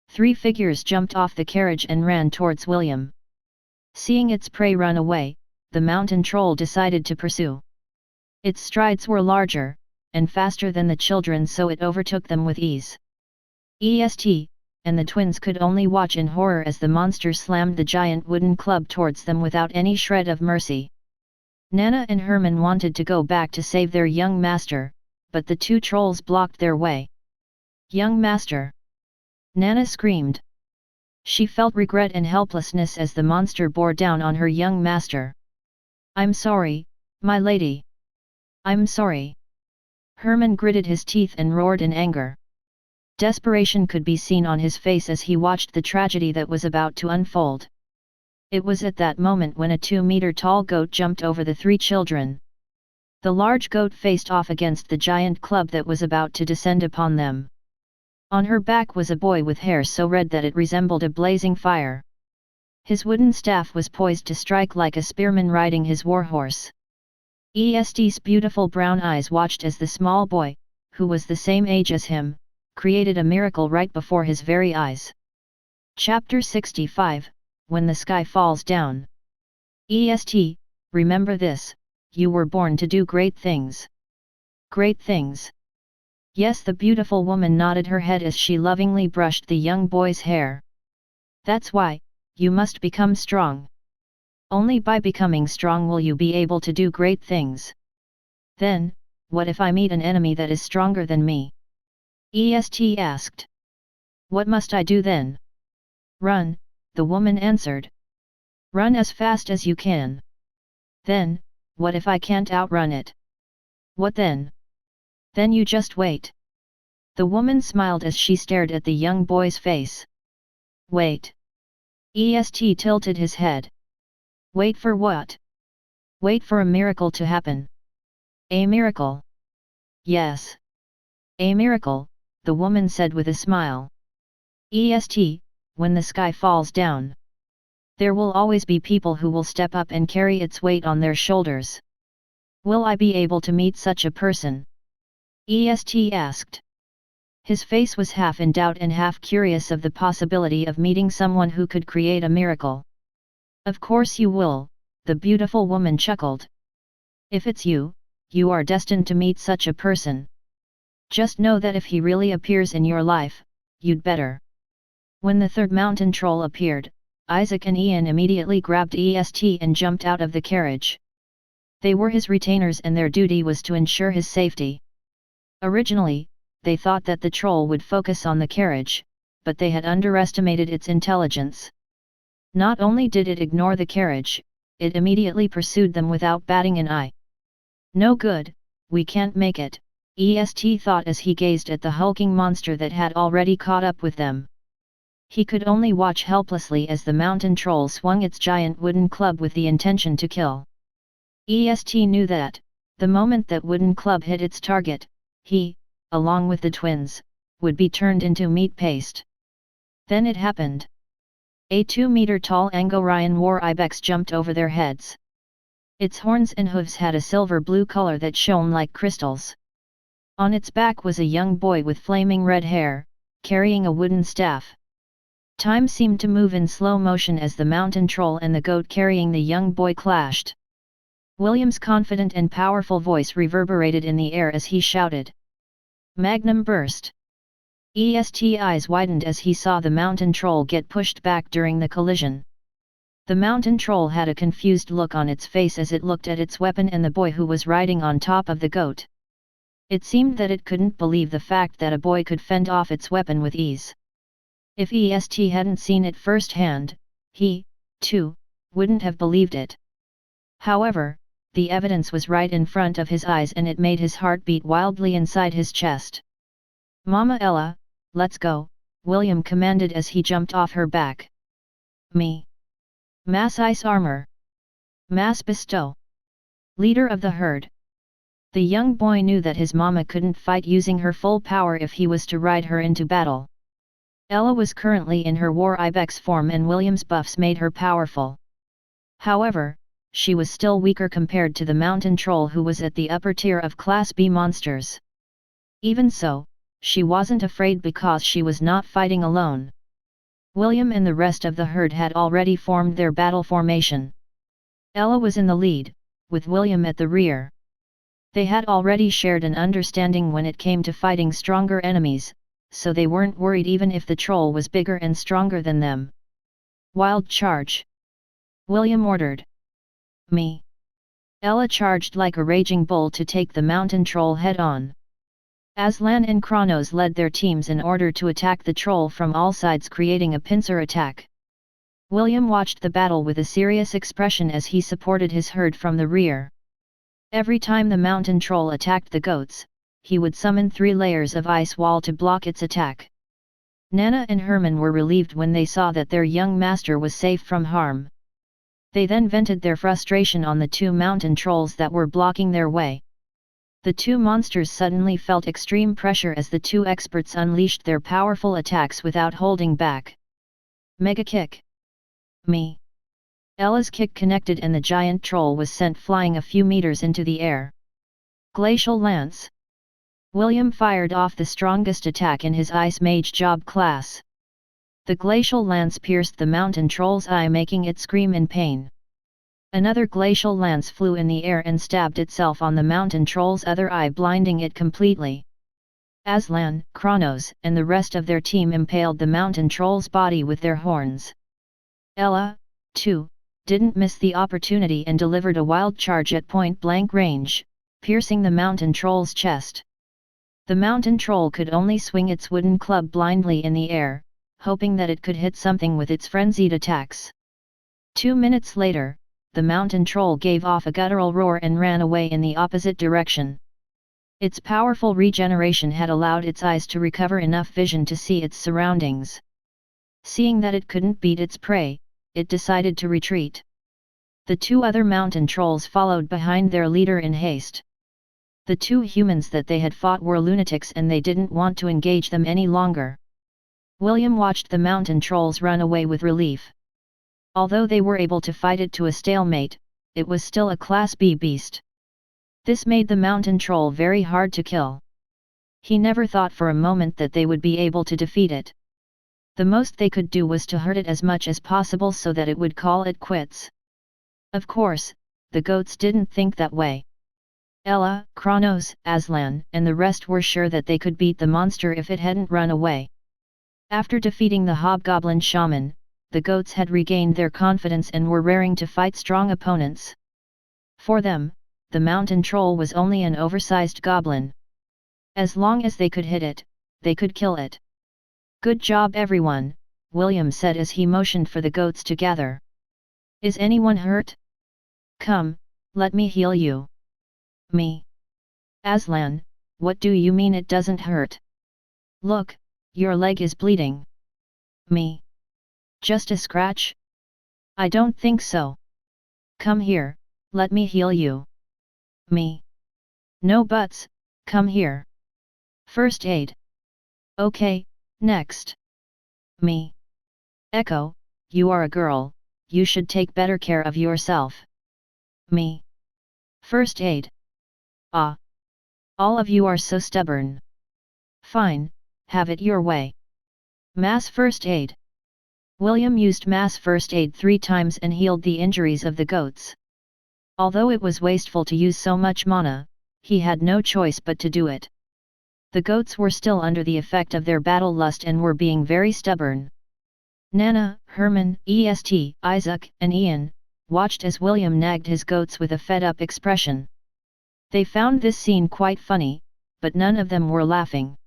3 figures jumped off the carriage and ran towards William. Seeing its prey run away, the mountain troll decided to pursue. Its strides were larger, and faster than the children, so it overtook them with ease. And the twins could only watch in horror as the monster slammed the giant wooden club towards them without any shred of mercy. Nana and Herman wanted to go back to save their young master, but the two trolls blocked their way. Young master! Nana screamed. She felt regret and helplessness as the monster bore down on her young master. I'm sorry, my lady. I'm sorry. Herman gritted his teeth and roared in anger. Desperation could be seen on his face as he watched the tragedy that was about to unfold. It was at that moment when a 2-meter-tall goat jumped over the 3 children. The large goat faced off against the giant club that was about to descend upon them. On her back was a boy with hair so red that it resembled a blazing fire. His wooden staff was poised to strike like a spearman riding his warhorse. EST's beautiful brown eyes watched as the small boy, who was the same age as him, created a miracle right before his very eyes. Chapter 65, When the Sky Falls Down. EST, remember this, you were born to do great things. Great things. Yes, the beautiful woman nodded her head as she lovingly brushed the young boy's hair. That's why, you must become strong. Only by becoming strong will you be able to do great things. Then, what if I meet an enemy that is stronger than me? EST asked. What must I do then? Run, the woman answered. Run as fast as you can. Then, what if I can't outrun it? What then? Then you just wait. The woman smiled as she stared at the young boy's face. Wait. EST tilted his head. Wait for what? Wait for a miracle to happen. A miracle? Yes. A miracle, the woman said with a smile. EST, when the sky falls down, there will always be people who will step up and carry its weight on their shoulders. Will I be able to meet such a person? EST asked. His face was half in doubt and half curious of the possibility of meeting someone who could create a miracle. Of course you will, the beautiful woman chuckled. If it's you, you are destined to meet such a person. Just know that if he really appears in your life, you'd better. When the third mountain troll appeared, Isaac and Ian immediately grabbed EST and jumped out of the carriage. They were his retainers and their duty was to ensure his safety. Originally, they thought that the troll would focus on the carriage, but they had underestimated its intelligence. Not only did it ignore the carriage, it immediately pursued them without batting an eye. No good, we can't make it, EST thought as he gazed at the hulking monster that had already caught up with them. He could only watch helplessly as the mountain troll swung its giant wooden club with the intention to kill. EST knew that, the moment that wooden club hit its target, he, along with the twins, would be turned into meat paste. Then it happened. A 2-meter-tall Angorian war ibex jumped over their heads. Its horns and hooves had a silver-blue color that shone like crystals. On its back was a young boy with flaming red hair, carrying a wooden staff. Time seemed to move in slow motion as the mountain troll and the goat carrying the young boy clashed. William's confident and powerful voice reverberated in the air as he shouted. Magnum burst. EST eyes widened as he saw the mountain troll get pushed back during the collision. The mountain troll had a confused look on its face as it looked at its weapon and the boy who was riding on top of the goat. It seemed that it couldn't believe the fact that a boy could fend off its weapon with ease. If EST hadn't seen it firsthand, he, too, wouldn't have believed it. However, the evidence was right in front of his eyes and it made his heart beat wildly inside his chest. Mama Ella, let's go, William commanded as he jumped off her back. Me. Mass ice armor. Mass bestow. Leader of the herd. The young boy knew that his mama couldn't fight using her full power if he was to ride her into battle. Ella was currently in her war ibex form and William's buffs made her powerful. However, she was still weaker compared to the mountain troll who was at the upper tier of Class B monsters. Even so, she wasn't afraid because she was not fighting alone. William and the rest of the herd had already formed their battle formation. Ella was in the lead, with William at the rear. They had already shared an understanding when it came to fighting stronger enemies, so they weren't worried even if the troll was bigger and stronger than them. Wild charge! William ordered. Me. Ella charged like a raging bull to take the mountain troll head-on. Aslan and Kronos led their teams in order to attack the troll from all sides, creating a pincer attack. William watched the battle with a serious expression as he supported his herd from the rear. Every time the mountain troll attacked the goats, he would summon 3 layers of ice wall to block its attack. Nana and Herman were relieved when they saw that their young master was safe from harm. They then vented their frustration on the 2 mountain trolls that were blocking their way. The 2 monsters suddenly felt extreme pressure as the 2 experts unleashed their powerful attacks without holding back. Mega kick. Me. Ella's kick connected and the giant troll was sent flying a few meters into the air. Glacial lance. William fired off the strongest attack in his Ice Mage job class. The glacial lance pierced the mountain troll's eye, making it scream in pain. Another glacial lance flew in the air and stabbed itself on the mountain troll's other eye, blinding it completely. Aslan, Kronos, and the rest of their team impaled the mountain troll's body with their horns. Ella, too, didn't miss the opportunity and delivered a wild charge at point-blank range, piercing the mountain troll's chest. The mountain troll could only swing its wooden club blindly in the air, hoping that it could hit something with its frenzied attacks. 2 minutes later, the mountain troll gave off a guttural roar and ran away in the opposite direction. Its powerful regeneration had allowed its eyes to recover enough vision to see its surroundings. Seeing that it couldn't beat its prey, it decided to retreat. The 2 other mountain trolls followed behind their leader in haste. The 2 humans that they had fought were lunatics and they didn't want to engage them any longer. William watched the mountain trolls run away with relief. Although they were able to fight it to a stalemate, it was still a Class B beast. This made the mountain troll very hard to kill. He never thought for a moment that they would be able to defeat it. The most they could do was to hurt it as much as possible so that it would call it quits. Of course, the goats didn't think that way. Ella, Kronos, Aslan, and the rest were sure that they could beat the monster if it hadn't run away. After defeating the hobgoblin shaman, the goats had regained their confidence and were raring to fight strong opponents. For them, the mountain troll was only an oversized goblin. As long as they could hit it, they could kill it. Good job everyone, William said as he motioned for the goats to gather. Is anyone hurt? Come, let me heal you. Me. Aslan, what do you mean it doesn't hurt? Look, your leg is bleeding. Me. Just a scratch? I don't think so. Come here, let me heal you. Me. No buts, come here. First aid. Okay, next. Me. Echo, you are a girl, you should take better care of yourself. Me. First aid. Ah. All of you are so stubborn. Fine, have it your way. Mass first aid. William used mass first aid 3 times and healed the injuries of the goats. Although it was wasteful to use so much mana, he had no choice but to do it. The goats were still under the effect of their battle lust and were being very stubborn. Nana, Herman, Isaac, and Ian watched as William nagged his goats with a fed-up expression. They found this scene quite funny, but none of them were laughing.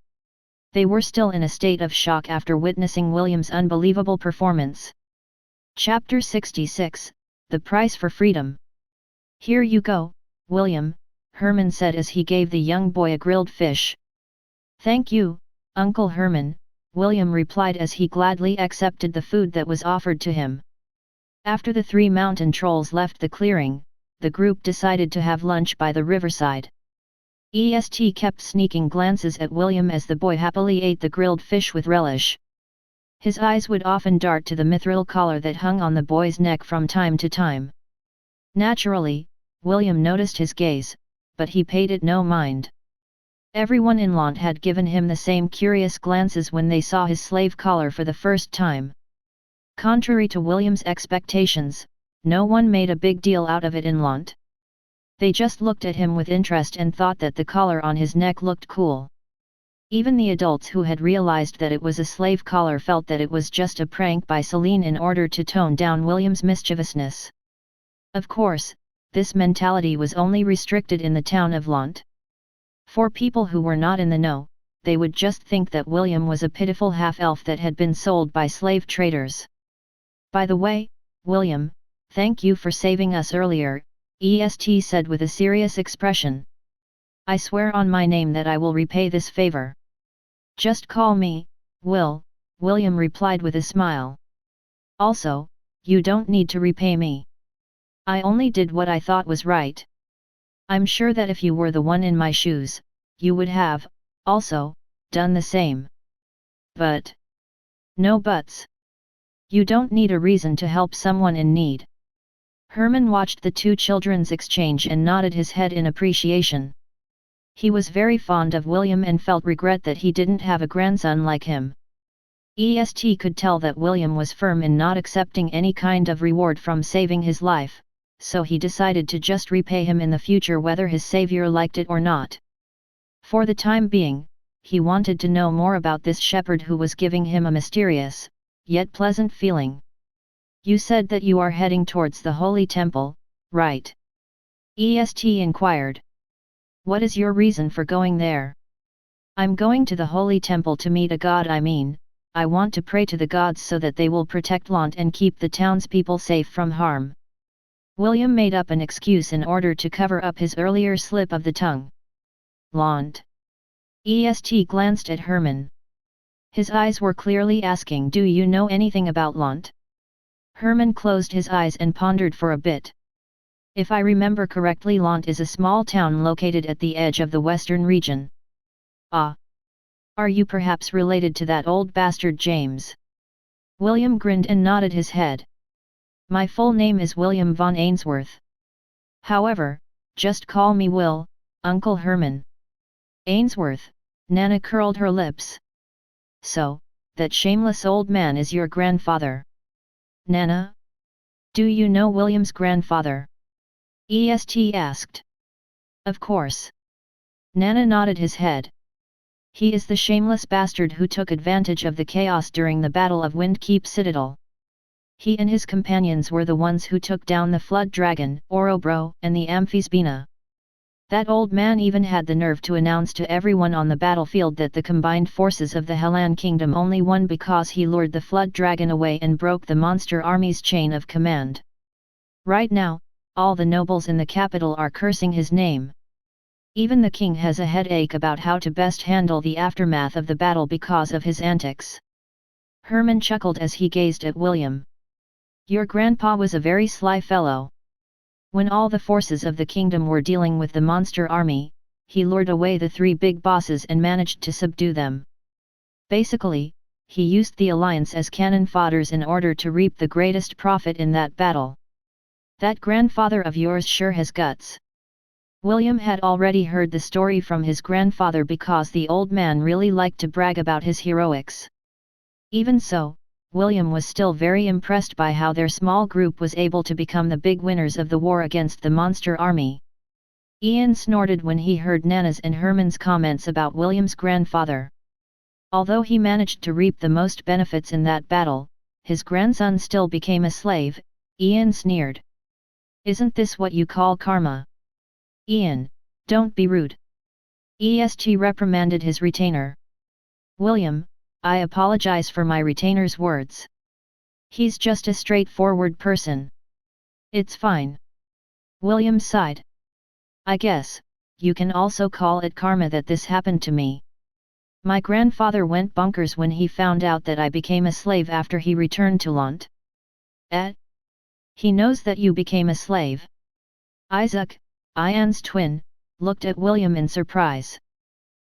They were still in a state of shock after witnessing William's unbelievable performance. Chapter 66, The Price for Freedom. Here you go, William, Herman said as he gave the young boy a grilled fish. Thank you, Uncle Herman, William replied as he gladly accepted the food that was offered to him. After the 3 mountain trolls left the clearing, the group decided to have lunch by the riverside. EST kept sneaking glances at William as the boy happily ate the grilled fish with relish. His eyes would often dart to the mithril collar that hung on the boy's neck from time to time. Naturally, William noticed his gaze, but he paid it no mind. Everyone in Lant had given him the same curious glances when they saw his slave collar for the first time. Contrary to William's expectations, no one made a big deal out of it in Lant. They just looked at him with interest and thought that the collar on his neck looked cool. Even the adults who had realized that it was a slave collar felt that it was just a prank by Celine in order to tone down William's mischievousness. Of course, this mentality was only restricted in the town of Lant. For people who were not in the know, they would just think that William was a pitiful half-elf that had been sold by slave traders. By the way, William, thank you for saving us earlier, EST said with a serious expression. I swear on my name that I will repay this favor. Just call me, Will, William replied with a smile. Also, you don't need to repay me. I only did what I thought was right. I'm sure that if you were the one in my shoes, you would have, also, done the same. But. No buts. You don't need a reason to help someone in need. Herman watched the 2 children's exchange and nodded his head in appreciation. He was very fond of William and felt regret that he didn't have a grandson like him. EST could tell that William was firm in not accepting any kind of reward from saving his life, so he decided to just repay him in the future whether his savior liked it or not. For the time being, he wanted to know more about this shepherd who was giving him a mysterious, yet pleasant feeling. You said that you are heading towards the Holy Temple, right? EST inquired. What is your reason for going there? I'm going to the Holy Temple to meet a god. I want to pray to the gods so that they will protect Lant and keep the townspeople safe from harm. William made up an excuse in order to cover up his earlier slip of the tongue. Lant. EST glanced at Herman. His eyes were clearly asking, do you know anything about Lant? Herman closed his eyes and pondered for a bit. If I remember correctly, Lant is a small town located at the edge of the western region. Ah. Are you perhaps related to that old bastard James? William grinned and nodded his head. My full name is William von Ainsworth. However, just call me Will, Uncle Herman. Ainsworth, Nana curled her lips. So, that shameless old man is your grandfather. Nana? Do you know William's grandfather? EST asked. Of course. Nana nodded his head. He is the shameless bastard who took advantage of the chaos during the Battle of Windkeep Citadel. He and his companions were the ones who took down the Flood Dragon, Orobro, and the Amphisbena. That old man even had the nerve to announce to everyone on the battlefield that the combined forces of the Hellan Kingdom only won because he lured the Flood Dragon away and broke the monster army's chain of command. Right now, all the nobles in the capital are cursing his name. Even the king has a headache about how to best handle the aftermath of the battle because of his antics. Herman chuckled as he gazed at William. Your grandpa was a very sly fellow. When all the forces of the kingdom were dealing with the monster army, he lured away the 3 big bosses and managed to subdue them. Basically, he used the alliance as cannon fodders in order to reap the greatest profit in that battle. That grandfather of yours sure has guts. William had already heard the story from his grandfather because the old man really liked to brag about his heroics. Even so, William was still very impressed by how their small group was able to become the big winners of the war against the monster army. Ian snorted when he heard Nana's and Herman's comments about William's grandfather. Although he managed to reap the most benefits in that battle, his grandson still became a slave. Ian sneered. "Isn't this what you call karma?" "Ian, don't be rude." EST reprimanded his retainer. "William, I apologize for my retainer's words. He's just a straightforward person. It's fine." William sighed. "I guess, you can also call it karma that this happened to me. My grandfather went bonkers when he found out that I became a slave after he returned to Lant." He knows that you became a slave?" Isaac, Ian's twin, looked at William in surprise.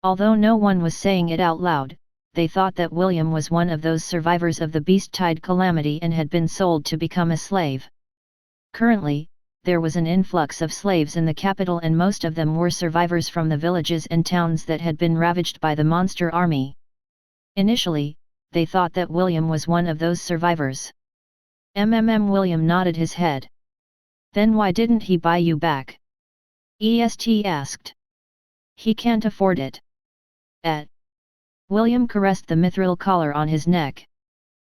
Although no one was saying it out loud, they thought that William was one of those survivors of the Beast-Tide calamity and had been sold to become a slave. Currently, there was an influx of slaves in the capital and most of them were survivors from the villages and towns that had been ravaged by the monster army. Initially, they thought that William was one of those survivors. William nodded his head. "Then why didn't he buy you back?" EST asked. "He can't afford it." William caressed the mithril collar on his neck.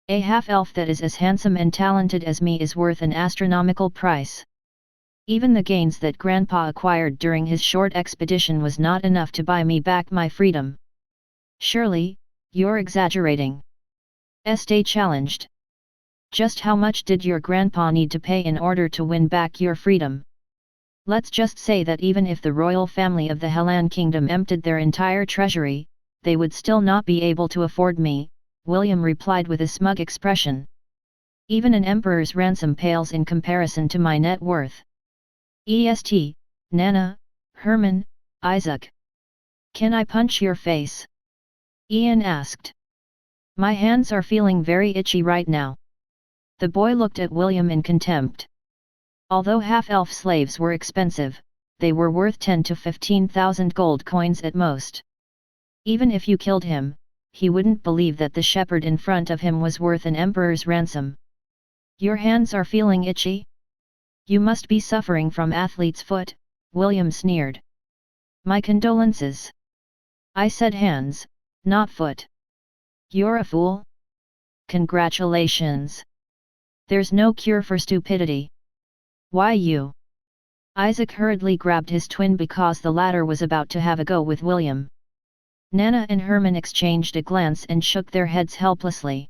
"A half-elf that is as handsome and talented as me is worth an astronomical price. Even the gains that Grandpa acquired during his short expedition was not enough to buy me back my freedom." "Surely, you're exaggerating," Estee challenged. "Just how much did your grandpa need to pay in order to win back your freedom?" "Let's just say that even if the royal family of the Hellan kingdom emptied their entire treasury, they would still not be able to afford me," William replied with a smug expression. "Even an emperor's ransom pales in comparison to my net worth." EST, Nana, Herman, Isaac. "Can I punch your face?" Ian asked. "My hands are feeling very itchy right now." The boy looked at William in contempt. Although half-elf slaves were expensive, they were worth 10 to 15,000 gold coins at most. Even if you killed him, he wouldn't believe that the shepherd in front of him was worth an emperor's ransom. "Your hands are feeling itchy? You must be suffering from athlete's foot," William sneered. "My condolences. I said hands, not foot." "You're a fool? Congratulations. There's no cure for stupidity." "Why you?" Isaac hurriedly grabbed his twin because the latter was about to have a go with William. Nana and Herman exchanged a glance and shook their heads helplessly.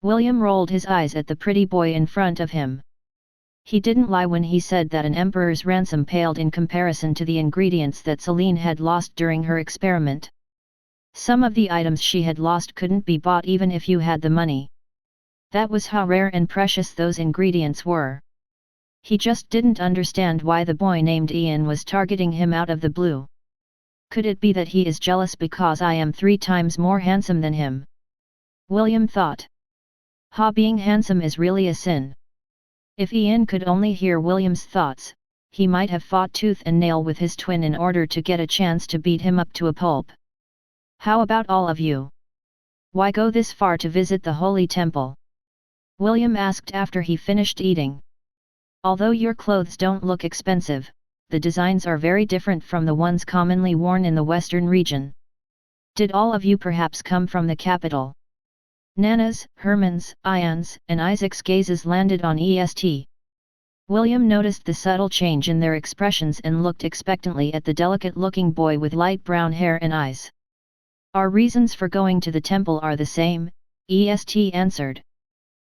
William rolled his eyes at the pretty boy in front of him. He didn't lie when he said that an emperor's ransom paled in comparison to the ingredients that Celine had lost during her experiment. Some of the items she had lost couldn't be bought even if you had the money. That was how rare and precious those ingredients were. He just didn't understand why the boy named Ian was targeting him out of the blue. Could it be that he is jealous because I am 3 times more handsome than him? William thought. Being handsome is really a sin. If Ian could only hear William's thoughts, he might have fought tooth and nail with his twin in order to get a chance to beat him up to a pulp. "How about all of you? Why go this far to visit the holy temple?" William asked after he finished eating. "Although your clothes don't look expensive, the designs are very different from the ones commonly worn in the western region. Did all of you perhaps come from the capital?" Nana's, Herman's, Ian's, and Isaac's gazes landed on EST. William noticed the subtle change in their expressions and looked expectantly at the delicate-looking boy with light brown hair and eyes. "Our reasons for going to the temple are the same," EST answered.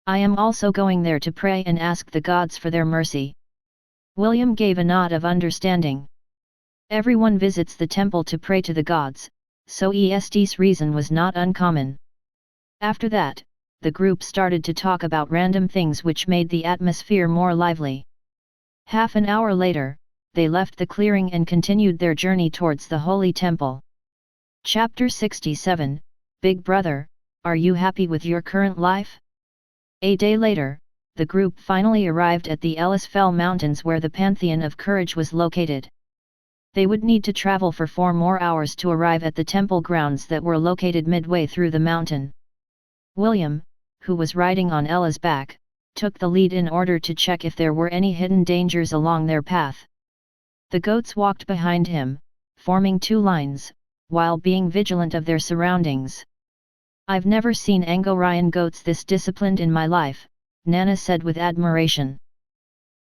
"I am also going there to pray and ask the gods for their mercy." William gave a nod of understanding. Everyone visits the temple to pray to the gods, so EST's reason was not uncommon. After that, the group started to talk about random things which made the atmosphere more lively. Half an hour later, they left the clearing and continued their journey towards the holy temple. Chapter 67, Big Brother, are you happy with your current life? A day later, the group finally arrived at the Ellisfell Mountains where the Pantheon of Courage was located. They would need to travel for 4 more hours to arrive at the temple grounds that were located midway through the mountain. William, who was riding on Ella's back, took the lead in order to check if there were any hidden dangers along their path. The goats walked behind him, forming 2 lines, while being vigilant of their surroundings. "I've never seen Angorian goats this disciplined in my life," Nana said with admiration.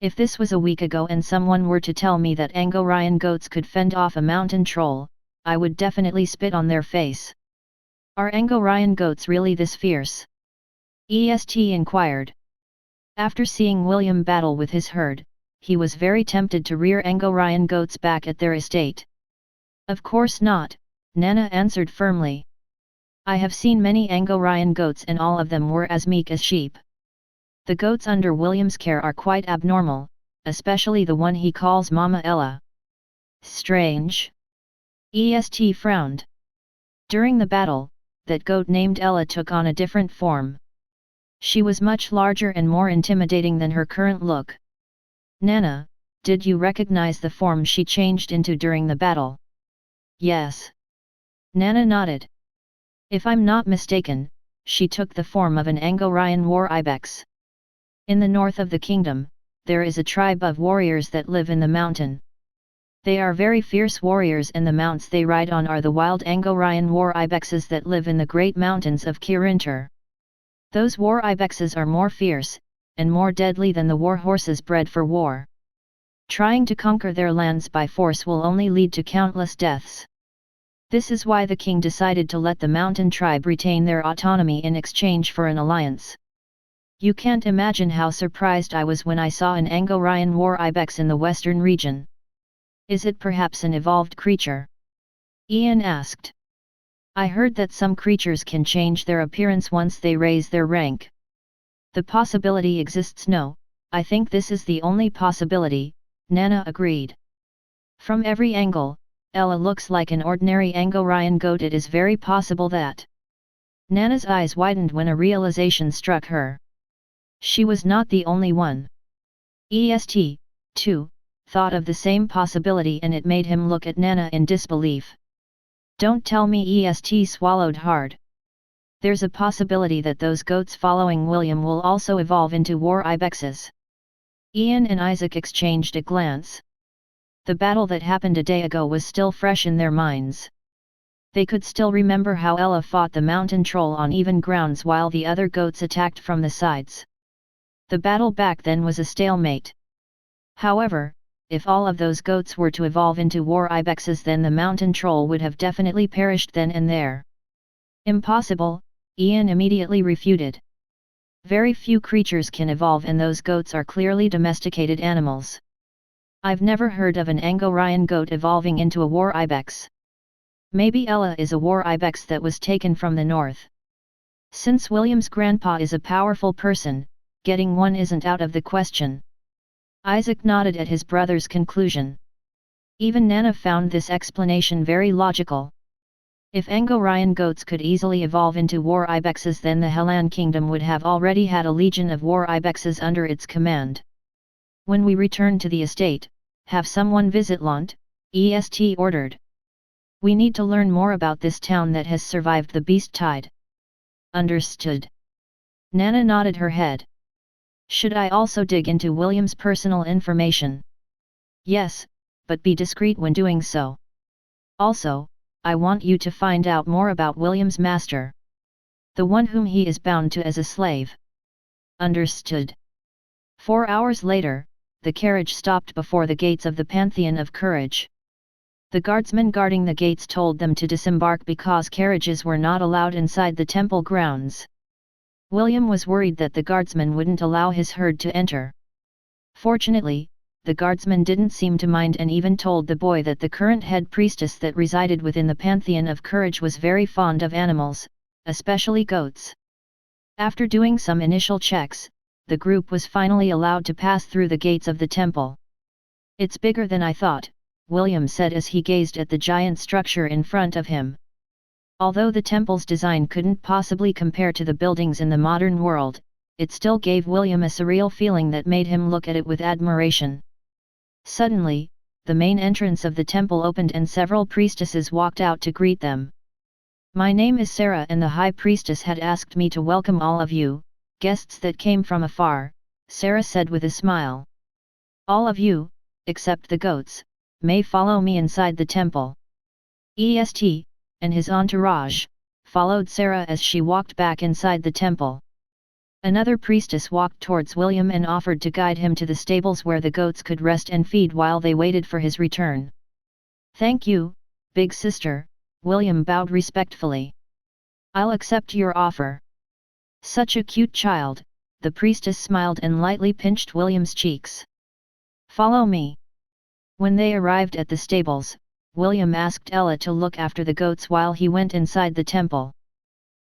"If this was a week ago and someone were to tell me that Angorian goats could fend off a mountain troll, I would definitely spit on their face." "Are Angorian goats really this fierce?" EST inquired. After seeing William battle with his herd, he was very tempted to rear Angorian goats back at their estate. "Of course not," Nana answered firmly. "I have seen many Angorian goats and all of them were as meek as sheep. The goats under William's care are quite abnormal, especially the one he calls Mama Ella." "Strange." EST frowned. During the battle, that goat named Ella took on a different form. She was much larger and more intimidating than her current look. "Nana, did you recognize the form she changed into during the battle?" "Yes." Nana nodded. "If I'm not mistaken, she took the form of an Angorian war ibex. In the north of the kingdom, there is a tribe of warriors that live in the mountain. They are very fierce warriors and the mounts they ride on are the wild Angorian war ibexes that live in the great mountains of Kirintir. Those war ibexes are more fierce, and more deadly than the war horses bred for war. Trying to conquer their lands by force will only lead to countless deaths. This is why the king decided to let the mountain tribe retain their autonomy in exchange for an alliance. You can't imagine how surprised I was when I saw an Angorian war ibex in the western region." "Is it perhaps an evolved creature?" Ian asked. "I heard that some creatures can change their appearance once they raise their rank." "The possibility exists. No, I think this is the only possibility," Nana agreed. "From every angle, Ella looks like an ordinary Angorian goat. It is very possible that..." Nana's eyes widened when a realization struck her. She was not the only one. EST, too, thought of the same possibility and it made him look at Nana in disbelief. "Don't tell me." EST swallowed hard. "There's a possibility that those goats following William will also evolve into war ibexes." Ian and Isaac exchanged a glance. The battle that happened a day ago was still fresh in their minds. They could still remember how Ella fought the mountain troll on even grounds while the other goats attacked from the sides. The battle back then was a stalemate. However, if all of those goats were to evolve into war ibexes, then the mountain troll would have definitely perished then and there. "Impossible," Ian immediately refuted. "Very few creatures can evolve and those goats are clearly domesticated animals. I've never heard of an Angorian goat evolving into a war ibex. Maybe Ella is a war ibex that was taken from the north. Since William's grandpa is a powerful person, getting one isn't out of the question." Isaac nodded at his brother's conclusion. Even Nana found this explanation very logical. If Angorian goats could easily evolve into war ibexes, then the Helan kingdom would have already had a legion of war ibexes under its command. "When we return to the estate, have someone visit Lant," EST ordered. "We need to learn more about this town that has survived the beast tide." "Understood." Nana nodded her head. "Should I also dig into William's personal information?" "Yes, but be discreet when doing so. Also, I want you to find out more about William's master. The one whom he is bound to as a slave." "Understood." 4 hours later, the carriage stopped before the gates of the Pantheon of Courage. The guardsmen guarding the gates told them to disembark because carriages were not allowed inside the temple grounds. William was worried that the guardsmen wouldn't allow his herd to enter. Fortunately, the guardsmen didn't seem to mind and even told the boy that the current head priestess that resided within the Pantheon of Courage was very fond of animals, especially goats. After doing some initial checks, the group was finally allowed to pass through the gates of the temple. "It's bigger than I thought," William said as he gazed at the giant structure in front of him. Although the temple's design couldn't possibly compare to the buildings in the modern world, it still gave William a surreal feeling that made him look at it with admiration. Suddenly, the main entrance of the temple opened and several priestesses walked out to greet them. "My name is Sarah and the High Priestess had asked me to welcome all of you, guests that came from afar," Sarah said with a smile. "All of you, except the goats, may follow me inside the temple." EST, and his entourage, followed Sarah as she walked back inside the temple. Another priestess walked towards William and offered to guide him to the stables where the goats could rest and feed while they waited for his return. "Thank you, big sister," William bowed respectfully. "I'll accept your offer." "Such a cute child," the priestess smiled and lightly pinched William's cheeks. "Follow me." When they arrived at the stables, William asked Ella to look after the goats while he went inside the temple.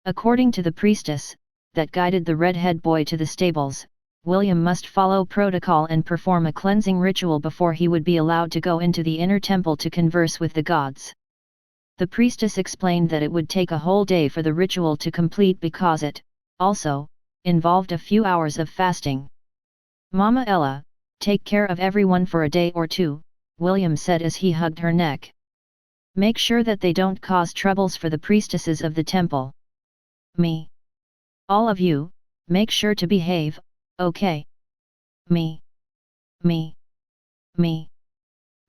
According to the priestess, that guided the redhead boy to the stables, William must follow protocol and perform a cleansing ritual before he would be allowed to go into the inner temple to converse with the gods. The priestess explained that it would take a whole day for the ritual to complete because it, also, involved a few hours of fasting. "Mama Ella, take care of everyone for a day or two," William said as he hugged her neck. "Make sure that they don't cause troubles for the priestesses of the temple. Me. All of you, make sure to behave, okay? Me. Me. Me.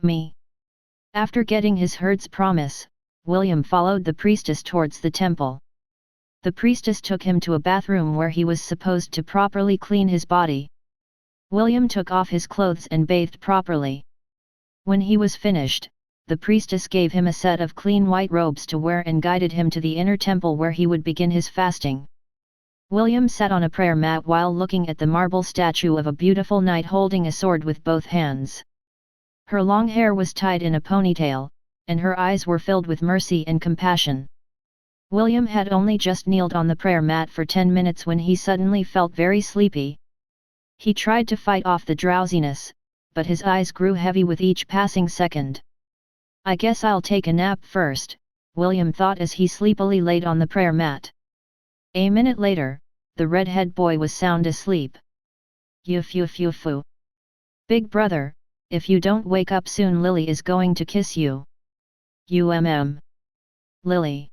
Me." After getting his herd's promise, William followed the priestess towards the temple. The priestess took him to a bathroom where he was supposed to properly clean his body. William took off his clothes and bathed properly. When he was finished, the priestess gave him a set of clean white robes to wear and guided him to the inner temple where he would begin his fasting. William sat on a prayer mat while looking at the marble statue of a beautiful knight holding a sword with both hands. Her long hair was tied in a ponytail, and her eyes were filled with mercy and compassion. William had only just kneeled on the prayer mat for 10 minutes when he suddenly felt very sleepy. He tried to fight off the drowsiness, but his eyes grew heavy with each passing second. "I guess I'll take a nap first," William thought as he sleepily laid on the prayer mat. A minute later, the redhead boy was sound asleep. "Fu. Big brother, if you don't wake up soon Lily is going to kiss you." Lily.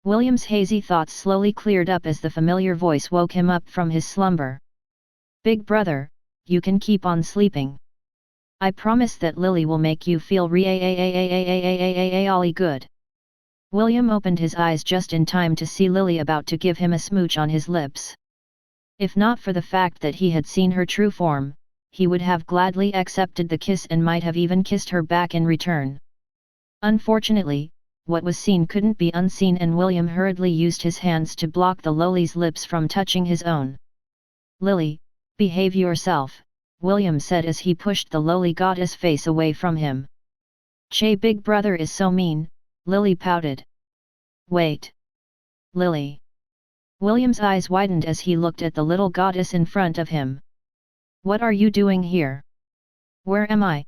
William's hazy thoughts slowly cleared up as the familiar voice woke him up from his slumber. "Big brother, you can keep on sleeping. I promise that Lily will make you feel really good." William opened his eyes just in time to see Lily about to give him a smooch on his lips. If not for the fact that he had seen her true form, he would have gladly accepted the kiss and might have even kissed her back in return. Unfortunately, what was seen couldn't be unseen and William hurriedly used his hands to block the lowly's lips from touching his own. "Lily, behave yourself," William said as he pushed the lowly goddess face away from him. "Che, big brother is so mean," Lily pouted. "Wait. Lily." William's eyes widened as he looked at the little goddess in front of him. "What are you doing here? Where am I?"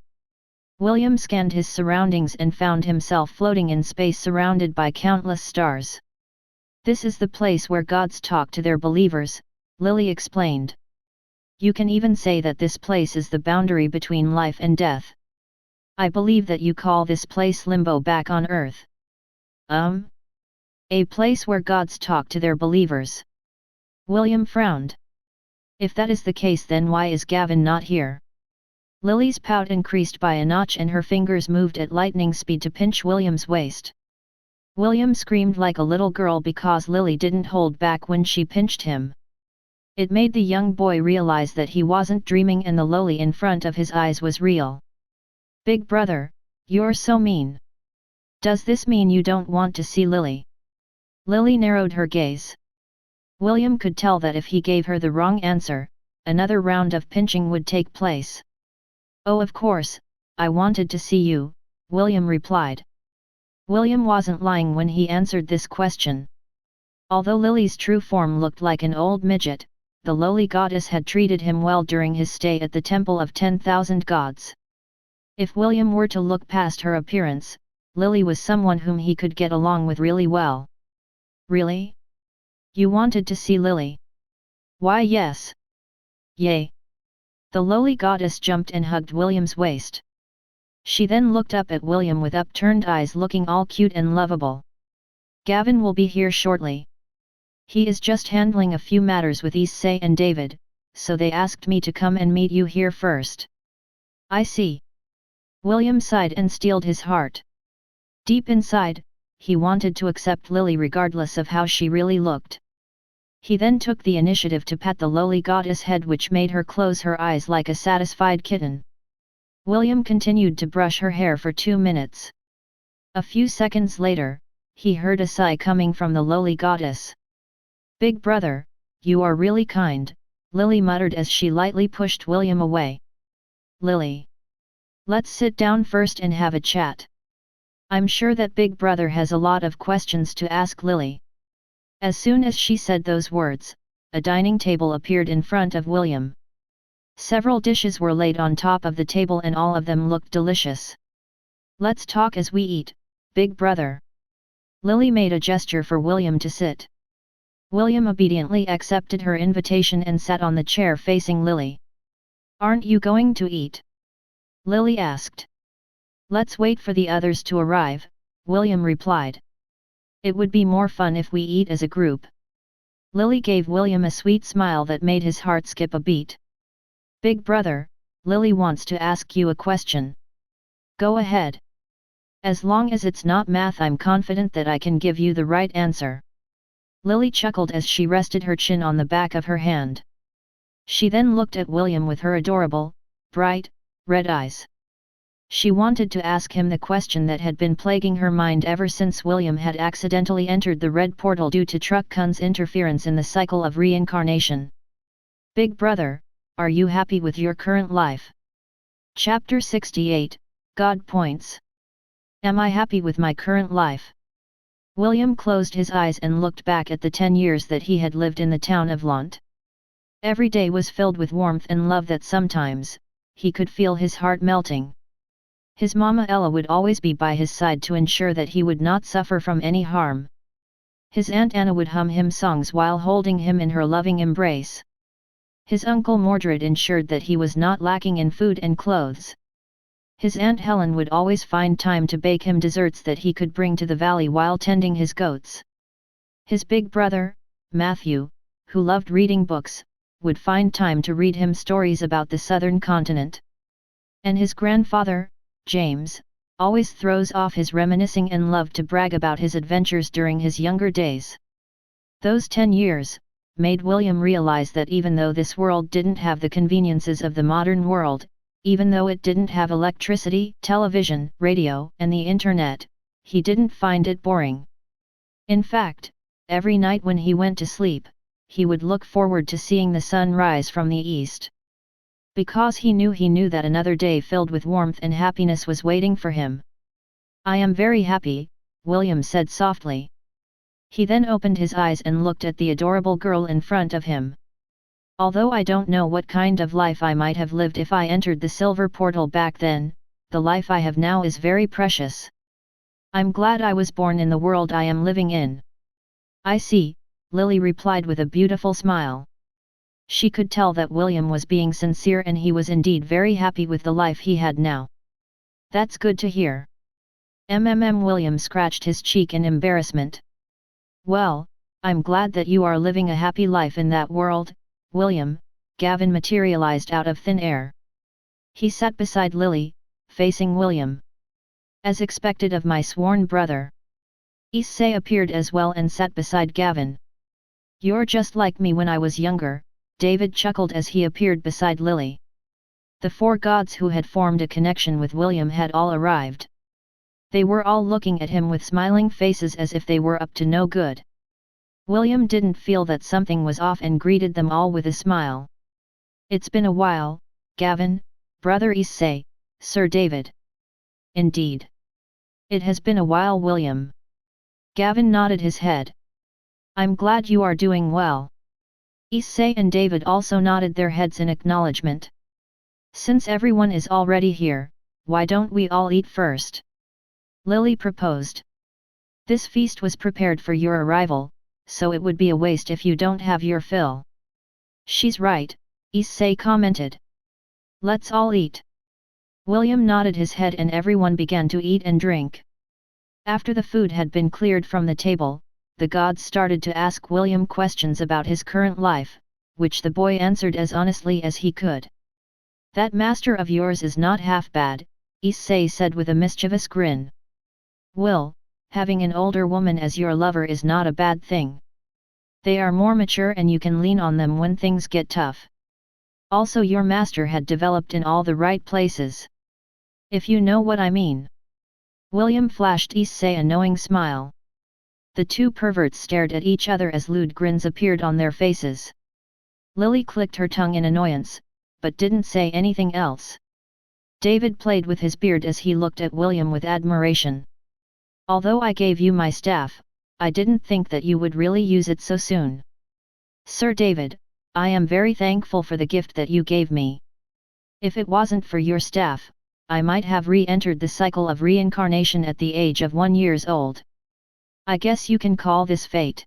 William scanned his surroundings and found himself floating in space surrounded by countless stars. "This is the place where gods talk to their believers," Lily explained. "You can even say that this place is the boundary between life and death. I believe that you call this place limbo back on Earth." A place where gods talk to their believers." William frowned. "If that is the case then why is Gavin not here?" Lily's pout increased by a notch and her fingers moved at lightning speed to pinch William's waist. William screamed like a little girl because Lily didn't hold back when she pinched him. It made the young boy realize that he wasn't dreaming and the lowly in front of his eyes was real. "Big brother, you're so mean. Does this mean you don't want to see Lily?" Lily narrowed her gaze. William could tell that if he gave her the wrong answer, another round of pinching would take place. "Oh, of course, I wanted to see you," William replied. William wasn't lying when he answered this question. Although Lily's true form looked like an old midget, the lowly goddess had treated him well during his stay at the Temple of 10,000 Gods. If William were to look past her appearance, Lily was someone whom he could get along with really well. "Really? You wanted to see Lily?" "Why yes. Yay!" The lowly goddess jumped and hugged William's waist. She then looked up at William with upturned eyes, looking all cute and lovable. Gavin will be here shortly. He is just handling a few matters with Issei and David, so they asked me to come and meet you here first. I see. William sighed and steeled his heart. Deep inside, he wanted to accept Lily regardless of how she really looked. He then took the initiative to pat the lowly goddess' head, which made her close her eyes like a satisfied kitten. William continued to brush her hair for 2 minutes. A few seconds later, he heard a sigh coming from the lowly goddess. "Big brother, you are really kind," Lily muttered as she lightly pushed William away. "Lily, let's sit down first and have a chat. I'm sure that Big Brother has a lot of questions to ask Lily." As soon as she said those words, a dining table appeared in front of William. Several dishes were laid on top of the table and all of them looked delicious. "Let's talk as we eat, Big Brother." Lily made a gesture for William to sit. William obediently accepted her invitation and sat on the chair facing Lily. "Aren't you going to eat?" Lily asked. "Let's wait for the others to arrive," William replied. "It would be more fun if we eat as a group." Lily gave William a sweet smile that made his heart skip a beat. "Big brother, Lily wants to ask you a question." "Go ahead. As long as it's not math, I'm confident that I can give you the right answer." Lily chuckled as she rested her chin on the back of her hand. She then looked at William with her adorable, bright, red eyes. She wanted to ask him the question that had been plaguing her mind ever since William had accidentally entered the red portal due to Truck Kun's interference in the cycle of reincarnation. "Big brother, are you happy with your current life?" Chapter 68, God Points. Am I happy with my current life? William closed his eyes and looked back at the 10 years that he had lived in the town of Lant. Every day was filled with warmth and love that sometimes, he could feel his heart melting. His mama Ella would always be by his side to ensure that he would not suffer from any harm. His Aunt Anna would hum him songs while holding him in her loving embrace. His Uncle Mordred ensured that he was not lacking in food and clothes. His Aunt Helen would always find time to bake him desserts that he could bring to the valley while tending his goats. His big brother, Matthew, who loved reading books, would find time to read him stories about the southern continent. And his grandfather, James, always throws off his reminiscing and loved to brag about his adventures during his younger days. Those 10 years made William realize that even though this world didn't have the conveniences of the modern world, even though it didn't have electricity, television, radio, and the internet, he didn't find it boring. In fact, every night when he went to sleep, he would look forward to seeing the sun rise from the east. Because he knew that another day filled with warmth and happiness was waiting for him. "I am very happy," William said softly. He then opened his eyes and looked at the adorable girl in front of him. "Although I don't know what kind of life I might have lived if I entered the silver portal back then, the life I have now is very precious. I'm glad I was born in the world I am living in." "I see," Lily replied with a beautiful smile. She could tell that William was being sincere and he was indeed very happy with the life he had now. "That's good to hear." William scratched his cheek in embarrassment. "Well, I'm glad that you are living a happy life in that world, William." Gavin materialized out of thin air. He sat beside Lily, facing William. "As expected of my sworn brother." Issei appeared as well and sat beside Gavin. "You're just like me when I was younger," David chuckled as he appeared beside Lily. The 4 gods who had formed a connection with William had all arrived. They were all looking at him with smiling faces as if they were up to no good. William didn't feel that something was off and greeted them all with a smile. "It's been a while, Gavin, brother Issei, Sir David." "Indeed. It has been a while, William." Gavin nodded his head. "I'm glad you are doing well." Issei and David also nodded their heads in acknowledgement. "Since everyone is already here, why don't we all eat first?" Lily proposed. "This feast was prepared for your arrival, so it would be a waste if you don't have your fill." "She's right," Issei commented. "Let's all eat." William nodded his head and everyone began to eat and drink. After the food had been cleared from the table, the gods started to ask William questions about his current life, which the boy answered as honestly as he could. "That master of yours is not half bad," Issei said with a mischievous grin. "Will, having an older woman as your lover is not a bad thing. They are more mature and you can lean on them when things get tough. Also your master had developed in all the right places. If you know what I mean." William flashed Issei a knowing smile. The two perverts stared at each other as lewd grins appeared on their faces. Lily clicked her tongue in annoyance, but didn't say anything else. David played with his beard as he looked at William with admiration. "Although I gave you my staff, I didn't think that you would really use it so soon." "Sir David, I am very thankful for the gift that you gave me. If it wasn't for your staff, I might have re-entered the cycle of reincarnation at the age of 1 year old. I guess you can call this fate.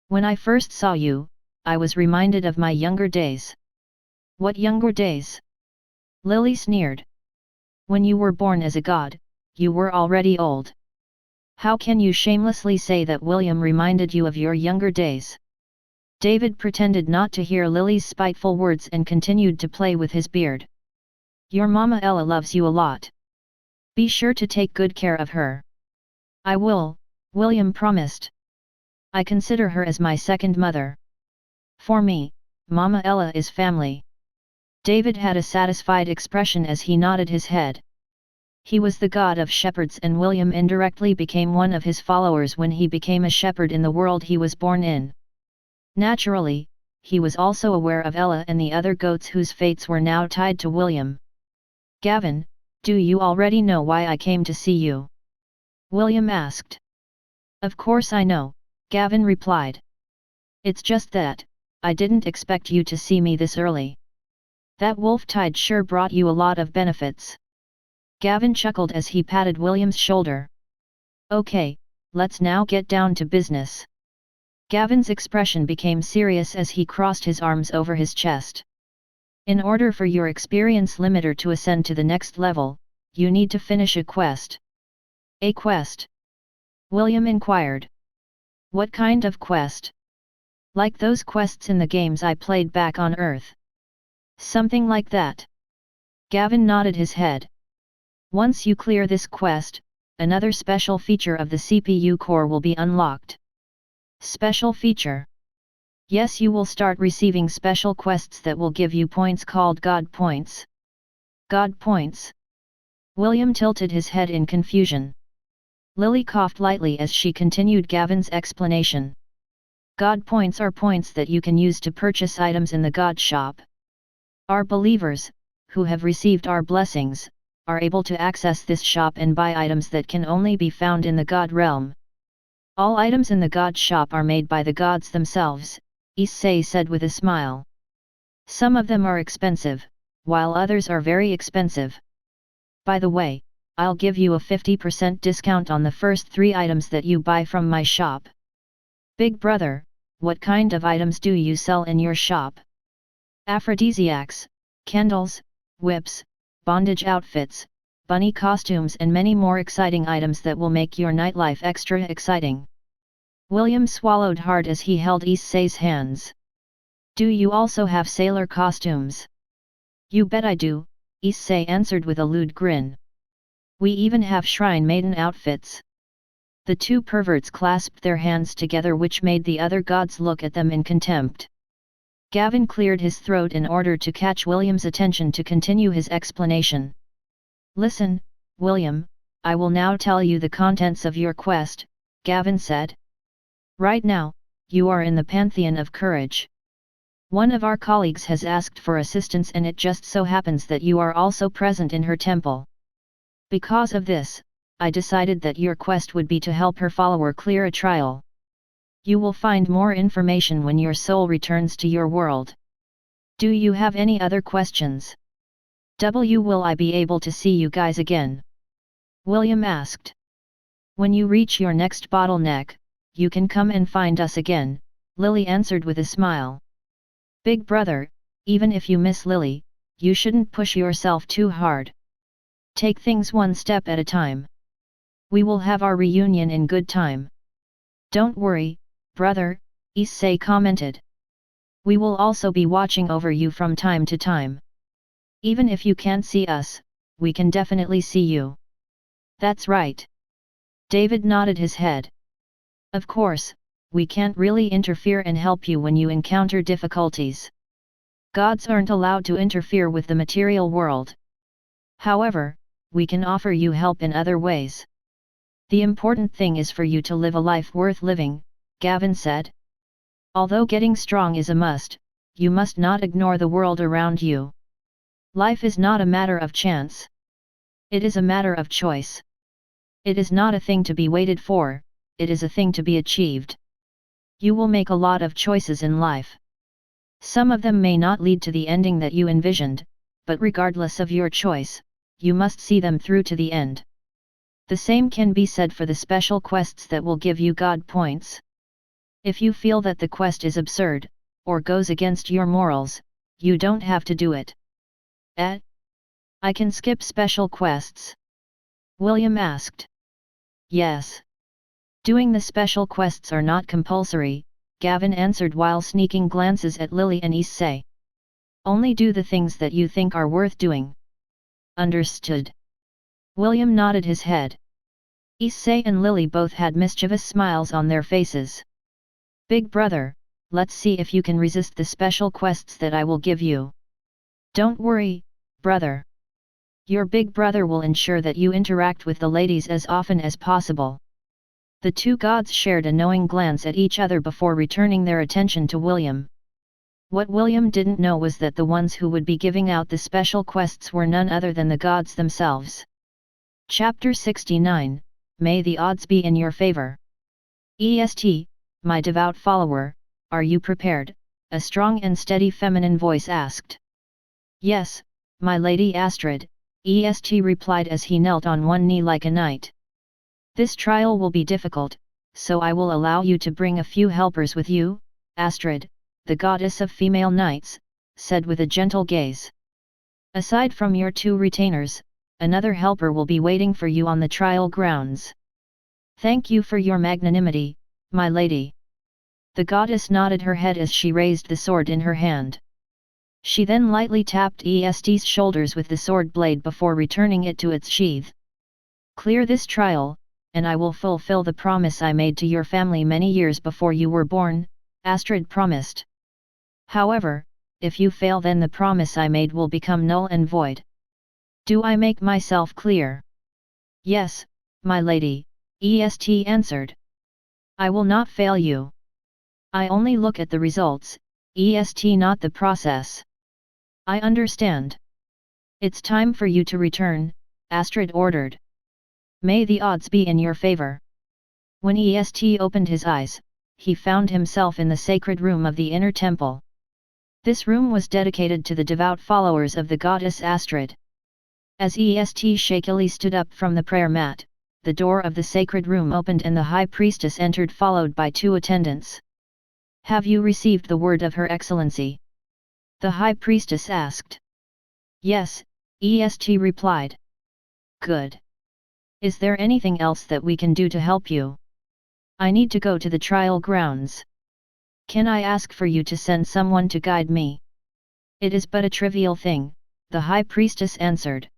When I first saw you, I was reminded of my younger days." "What younger days?" Lily sneered. "When you were born as a god, you were already old. How can you shamelessly say that William reminded you of your younger days?" David pretended not to hear Lily's spiteful words and continued to play with his beard. "Your mama Ella loves you a lot. Be sure to take good care of her." "I will," William promised. "I consider her as my second mother. For me, Mama Ella is family." David had a satisfied expression as he nodded his head. He was the god of shepherds and William indirectly became one of his followers when he became a shepherd in the world he was born in. Naturally, he was also aware of Ella and the other goats whose fates were now tied to William. "Gavin, do you already know why I came to see you?" William asked. "Of course I know," Gavin replied. "It's just that, I didn't expect you to see me this early. That wolf tide sure brought you a lot of benefits." Gavin chuckled as he patted William's shoulder. "Okay, let's now get down to business." Gavin's expression became serious as he crossed his arms over his chest. "In order for your experience limiter to ascend to the next level, you need to finish a quest." "A quest?" William inquired. "What kind of quest?" "Like those quests in the games I played back on Earth." "Something like that." Gavin nodded his head. "Once you clear this quest, another special feature of the CPU core will be unlocked." "Special feature?" "Yes, you will start receiving special quests that will give you points called God Points." "God Points?" William tilted his head in confusion. Lily coughed lightly as she continued Gavin's explanation. "God Points are points that you can use to purchase items in the God Shop. Our believers, who have received our blessings, are able to access this shop and buy items that can only be found in the God realm. All items in the God Shop are made by the gods themselves," Issei said with a smile. "Some of them are expensive, while others are very expensive. By the way, I'll give you a 50% discount on the first 3 items that you buy from my shop." "Big brother, what kind of items do you sell in your shop?" "Aphrodisiacs, candles, whips, bondage outfits, bunny costumes and many more exciting items that will make your nightlife extra exciting." William swallowed hard as he held Issei's hands. "Do you also have sailor costumes?" "You bet I do," Issei answered with a lewd grin. "We even have shrine maiden outfits." The two perverts clasped their hands together, which made the other gods look at them in contempt. Gavin cleared his throat in order to catch William's attention to continue his explanation. "Listen, William, I will now tell you the contents of your quest," Gavin said. "Right now, you are in the Pantheon of Courage. One of our colleagues has asked for assistance and it just so happens that you are also present in her temple. Because of this, I decided that your quest would be to help her follower clear a trial. You will find more information when your soul returns to your world. Do you have any other questions?" Will I be able to see you guys again?" William asked. "When you reach your next bottleneck, you can come and find us again," Lily answered with a smile. "Big brother, even if you miss Lily, you shouldn't push yourself too hard. Take things one step at a time. We will have our reunion in good time. Don't worry, brother, Issei commented. We will also be watching over you from time to time. Even if you can't see us, we can definitely see you. That's right. David nodded his head. Of course, we can't really interfere and help you when you encounter difficulties. Gods aren't allowed to interfere with the material world. However, we can offer you help in other ways. The important thing is for you to live a life worth living, Gavin said. Although getting strong is a must, you must not ignore the world around you. Life is not a matter of chance. It is a matter of choice. It is not a thing to be waited for, it is a thing to be achieved. You will make a lot of choices in life. Some of them may not lead to the ending that you envisioned, but regardless of your choice, you must see them through to the end. The same can be said for the special quests that will give you God points. If you feel that the quest is absurd, or goes against your morals, you don't have to do it. I can skip special quests? William asked. Yes. Doing the special quests are not compulsory, Gavin answered while sneaking glances at Lily and Issei. Only do the things that you think are worth doing. Understood. William nodded his head. Issei and Lily both had mischievous smiles on their faces. Big brother, let's see if you can resist the special quests that I will give you. Don't worry, brother. Your big brother will ensure that you interact with the ladies as often as possible. The two gods shared a knowing glance at each other before returning their attention to William. What William didn't know was that the ones who would be giving out the special quests were none other than the gods themselves. Chapter 69, May the odds be in your favor. EST, my devout follower, are you prepared? A strong and steady feminine voice asked. Yes, my lady Astrid, EST replied as he knelt on one knee like a knight. This trial will be difficult, so I will allow you to bring a few helpers with you, Astrid, the goddess of female knights, said with a gentle gaze. Aside from your two retainers, another helper will be waiting for you on the trial grounds. Thank you for your magnanimity, my lady. The goddess nodded her head as she raised the sword in her hand. She then lightly tapped EST's shoulders with the sword blade before returning it to its sheath. Clear this trial, and I will fulfill the promise I made to your family many years before you were born, Astrid promised. However, if you fail, then the promise I made will become null and void. Do I make myself clear? Yes, my lady, EST answered. I will not fail you. I only look at the results, EST, not the process. I understand. It's time for you to return, Astrid ordered. May the odds be in your favor. When EST opened his eyes, he found himself in the sacred room of the inner temple. This room was dedicated to the devout followers of the goddess Astrid. As EST shakily stood up from the prayer mat, the door of the sacred room opened and the high priestess entered, followed by two attendants. Have you received the word of Her Excellency? The high priestess asked. Yes, EST replied. Good. Is there anything else that we can do to help you? I need to go to the trial grounds. Can I ask for you to send someone to guide me? It is but a trivial thing, the high priestess answered.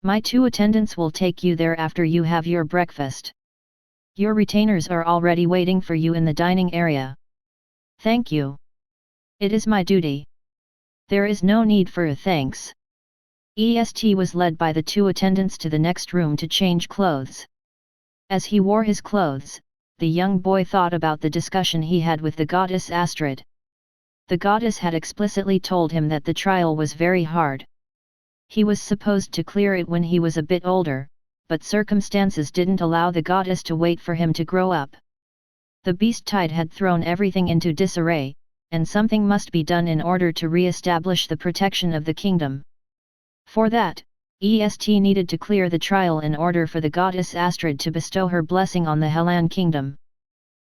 My two attendants will take you there after you have your breakfast. Your retainers are already waiting for you in the dining area. Thank you. It is my duty. There is no need for a thanks. EST was led by the two attendants to the next room to change clothes. As he wore his clothes, the young boy thought about the discussion he had with the goddess Astrid. The goddess had explicitly told him that the trial was very hard. He was supposed to clear it when he was a bit older, but circumstances didn't allow the goddess to wait for him to grow up. The beast tide had thrown everything into disarray, and something must be done in order to re-establish the protection of the kingdom. For that, EST needed to clear the trial in order for the goddess Astrid to bestow her blessing on the Hellan kingdom.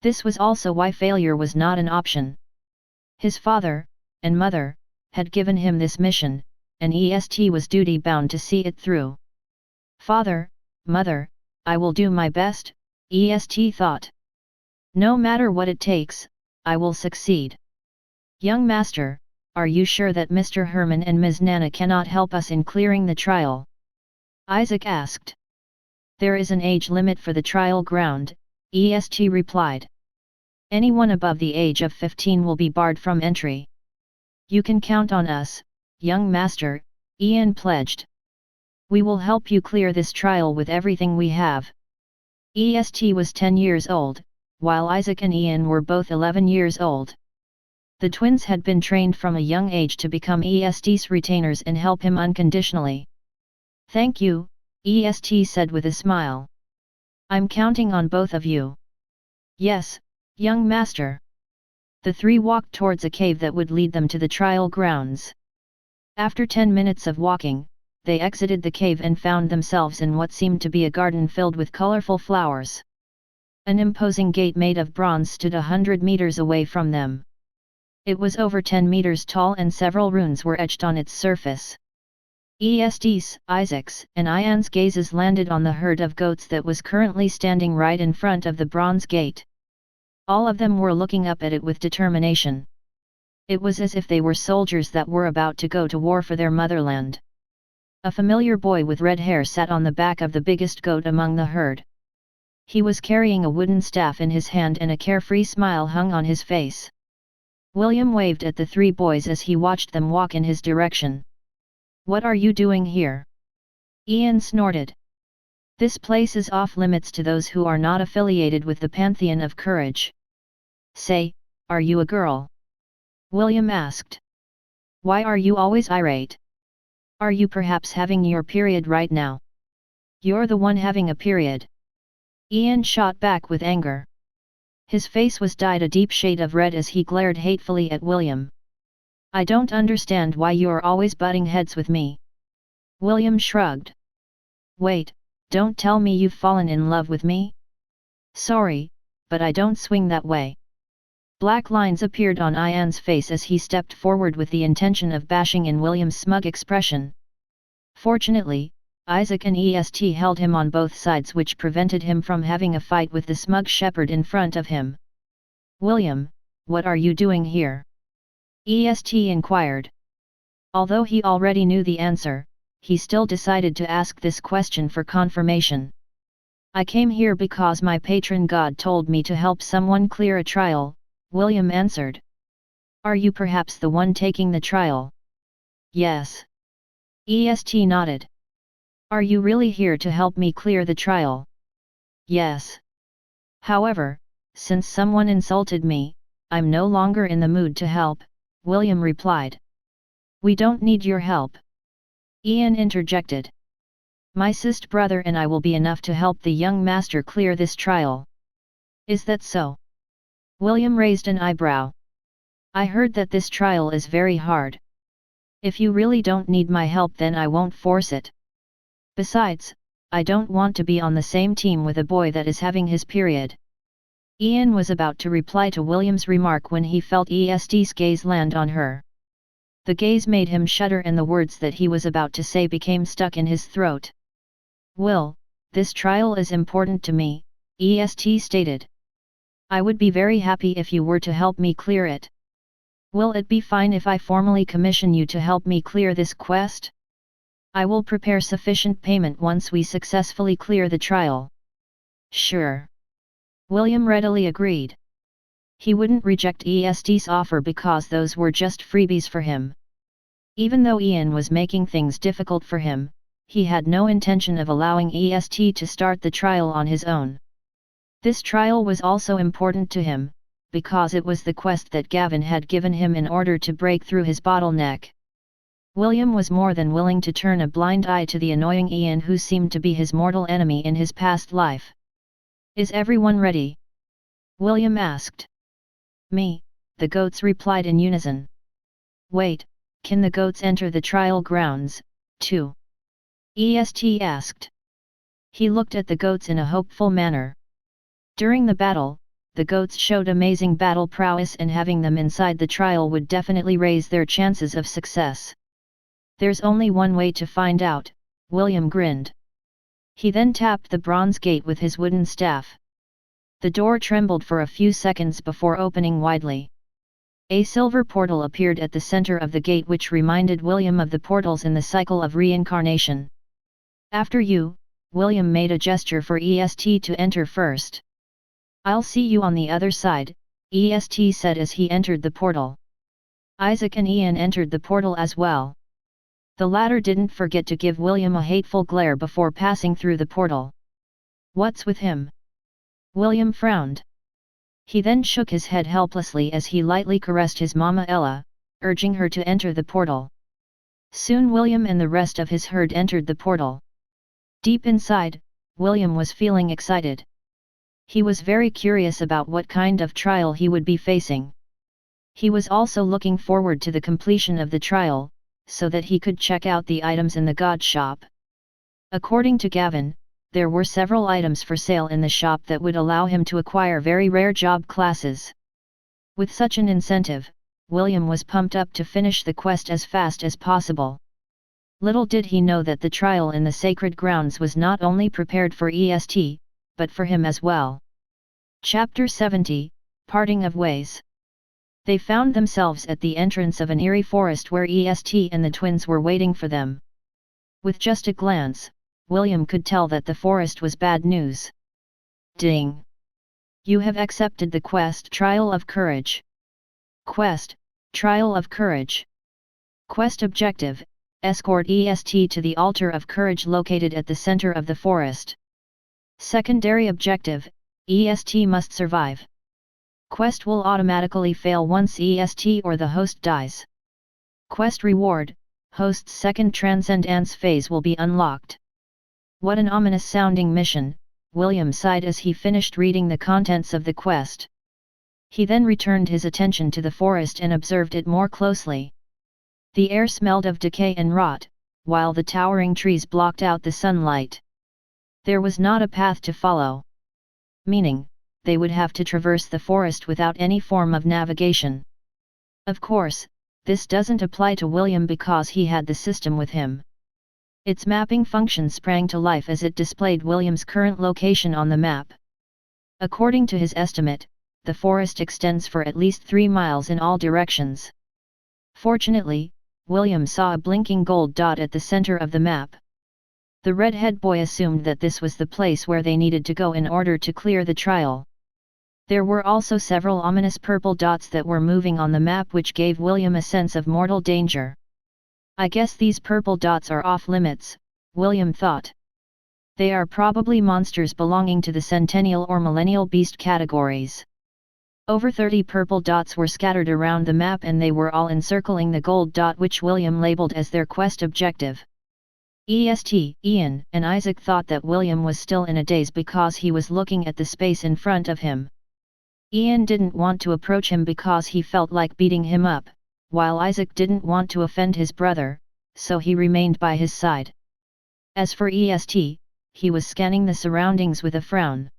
This was also why failure was not an option. His father, and mother, had given him this mission, and EST was duty-bound to see it through. Father, mother, I will do my best, est thought. No matter what it takes, I will succeed. Young master, are you sure that Mr. Herman and Ms. Nana cannot help us in clearing the trial? Isaac asked. There is an age limit for the trial ground, est replied. Anyone above the age of 15 will be barred from entry. You can count on us, young master, Ian pledged. We will help you clear this trial with everything we have. EST was 10 years old, while Isaac and Ian were both 11 years old. The twins had been trained from a young age to become EST's retainers and help him unconditionally. Thank you, EST said with a smile. I'm counting on both of you. Yes, young master. The three walked towards a cave that would lead them to the trial grounds. After 10 minutes of walking, they exited the cave and found themselves in what seemed to be a garden filled with colorful flowers. An imposing gate made of bronze stood 100 meters away from them. It was over 10 meters tall and several runes were etched on its surface. EST's, Isaac's, and Ian's gazes landed on the herd of goats that was currently standing right in front of the bronze gate. All of them were looking up at it with determination. It was as if they were soldiers that were about to go to war for their motherland. A familiar boy with red hair sat on the back of the biggest goat among the herd. He was carrying a wooden staff in his hand and a carefree smile hung on his face. William waved at the three boys as he watched them walk in his direction. What are you doing here? Ian snorted. This place is off limits to those who are not affiliated with the Pantheon of Courage. Say, are you a girl? William asked. Why are you always irate? Are you perhaps having your period right now? You're the one having a period. Ian shot back with anger. His face was dyed a deep shade of red as he glared hatefully at William. I don't understand why you're always butting heads with me. William shrugged. Wait, don't tell me you've fallen in love with me? Sorry, but I don't swing that way. Black lines appeared on Ian's face as he stepped forward with the intention of bashing in William's smug expression. Fortunately, Isaac and EST held him on both sides, which prevented him from having a fight with the smug shepherd in front of him. William, what are you doing here? EST inquired. Although he already knew the answer, he still decided to ask this question for confirmation. I came here because my patron god told me to help someone clear a trial, William answered. Are you perhaps the one taking the trial? Yes. EST nodded. Are you really here to help me clear the trial? Yes. However, since someone insulted me, I'm no longer in the mood to help, William replied. We don't need your help. Ian interjected. My sister brother and I will be enough to help the young master clear this trial. Is that so? William raised an eyebrow. I heard that this trial is very hard. If you really don't need my help, then I won't force it. Besides, I don't want to be on the same team with a boy that is having his period. Ian was about to reply to William's remark when he felt EST's gaze land on her. The gaze made him shudder and the words that he was about to say became stuck in his throat. Will, this trial is important to me, EST stated. I would be very happy if you were to help me clear it. Will it be fine if I formally commission you to help me clear this quest? I will prepare sufficient payment once we successfully clear the trial. Sure. William readily agreed. He wouldn't reject EST's offer because those were just freebies for him. Even though Ian was making things difficult for him, he had no intention of allowing EST to start the trial on his own. This trial was also important to him, because it was the quest that Gavin had given him in order to break through his bottleneck. William was more than willing to turn a blind eye to the annoying Ian, who seemed to be his mortal enemy in his past life. Is everyone ready? William asked. Me, the goats replied in unison. Wait, can the goats enter the trial grounds, too? EST asked. He looked at the goats in a hopeful manner. During the battle, the goats showed amazing battle prowess, and having them inside the trial would definitely raise their chances of success. There's only one way to find out, William grinned. He then tapped the bronze gate with his wooden staff. The door trembled for a few seconds before opening widely. A silver portal appeared at the center of the gate, which reminded William of the portals in the cycle of reincarnation. "After you," William made a gesture for EST to enter first. "I'll see you on the other side," EST said as he entered the portal. Isaac and Ian entered the portal as well. The latter didn't forget to give William a hateful glare before passing through the portal. "What's with him?" William frowned. He then shook his head helplessly as he lightly caressed his mama Ella, urging her to enter the portal. Soon William and the rest of his herd entered the portal. Deep inside, William was feeling excited. He was very curious about what kind of trial he would be facing. He was also looking forward to the completion of the trial, so that he could check out the items in the god shop. According to Gavin, there were several items for sale in the shop that would allow him to acquire very rare job classes. With such an incentive, William was pumped up to finish the quest as fast as possible. Little did he know that the trial in the sacred grounds was not only prepared for EST, but for him as well. Chapter 70, Parting of Ways. They found themselves at the entrance of an eerie forest where EST and the twins were waiting for them. With just a glance, William could tell that the forest was bad news. Ding! You have accepted the quest Trial of Courage. Quest, Trial of Courage. Quest objective, escort EST to the altar of courage located at the center of the forest. Secondary objective, EST must survive. Quest will automatically fail once EST or the host dies. Quest reward, host's second transcendence phase will be unlocked. What an ominous sounding mission, William sighed as he finished reading the contents of the quest. He then returned his attention to the forest and observed it more closely. The air smelled of decay and rot, while the towering trees blocked out the sunlight. There was not a path to follow. Meaning, they would have to traverse the forest without any form of navigation. Of course, this doesn't apply to William because he had the system with him. Its mapping function sprang to life as it displayed William's current location on the map. According to his estimate, the forest extends for at least 3 miles in all directions. Fortunately, William saw a blinking gold dot at the center of the map. The redhead boy assumed that this was the place where they needed to go in order to clear the trial. There were also several ominous purple dots that were moving on the map, which gave William a sense of mortal danger. I guess these purple dots are off limits, William thought. They are probably monsters belonging to the centennial or millennial beast categories. Over 30 purple dots were scattered around the map and they were all encircling the gold dot, which William labeled as their quest objective. EST, Ian, and Isaac thought that William was still in a daze because he was looking at the space in front of him. Ian didn't want to approach him because he felt like beating him up, while Isaac didn't want to offend his brother, so he remained by his side. As for EST, he was scanning the surroundings with a frown.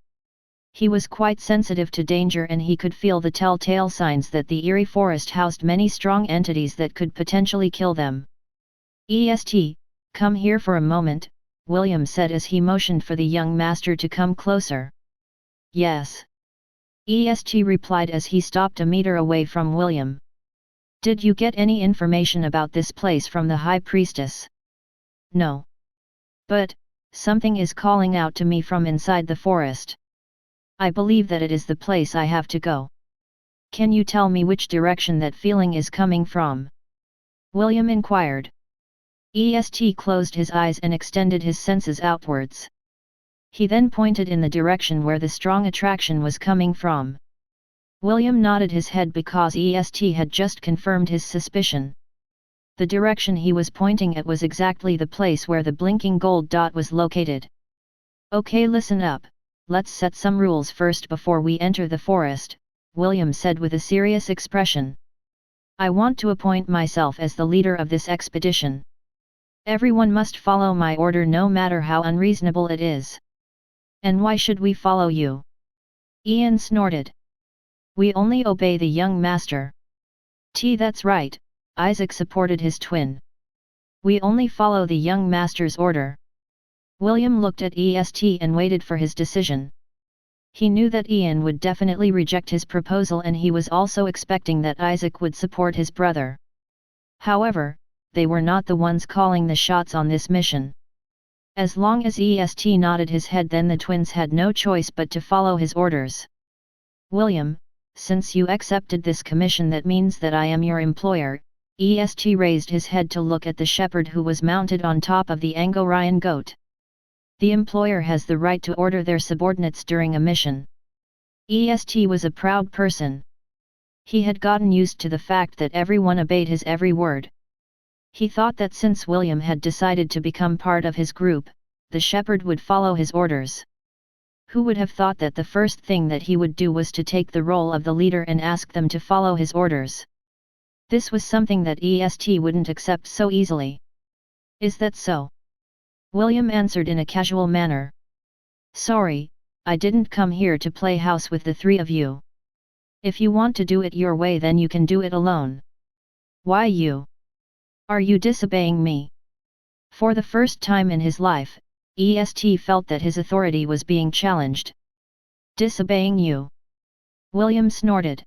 He was quite sensitive to danger and he could feel the telltale signs that the eerie forest housed many strong entities that could potentially kill them. EST, come here for a moment, William said as he motioned for the young master to come closer. Yes. EST replied as he stopped a meter away from William. Did you get any information about this place from the High Priestess? No. But, something is calling out to me from inside the forest. I believe that it is the place I have to go. Can you tell me which direction that feeling is coming from? William inquired. EST closed his eyes and extended his senses outwards. He then pointed in the direction where the strong attraction was coming from. William nodded his head because EST had just confirmed his suspicion. The direction he was pointing at was exactly the place where the blinking gold dot was located. Okay, listen up, let's set some rules first before we enter the forest, William said with a serious expression. I want to appoint myself as the leader of this expedition. Everyone must follow my order no matter how unreasonable it is. And why should we follow you? Ian snorted. We only obey the young master. That's right, Isaac supported his twin. We only follow the young master's order. William looked at EST and waited for his decision. He knew that Ian would definitely reject his proposal, and he was also expecting that Isaac would support his brother. However, they were not the ones calling the shots on this mission. As long as EST nodded his head, then the twins had no choice but to follow his orders. William, since you accepted this commission, that means that I am your employer. EST raised his head to look at the shepherd who was mounted on top of the Angorian goat. The employer has the right to order their subordinates during a mission. EST was a proud person. He had gotten used to the fact that everyone obeyed his every word. He thought that since William had decided to become part of his group, the shepherd would follow his orders. Who would have thought that the first thing that he would do was to take the role of the leader and ask them to follow his orders? This was something that EST wouldn't accept so easily. Is that so? William answered in a casual manner. Sorry, I didn't come here to play house with the three of you. If you want to do it your way, then you can do it alone. Why you? Are you disobeying me? For the first time in his life, EST felt that his authority was being challenged. Disobeying you? William snorted.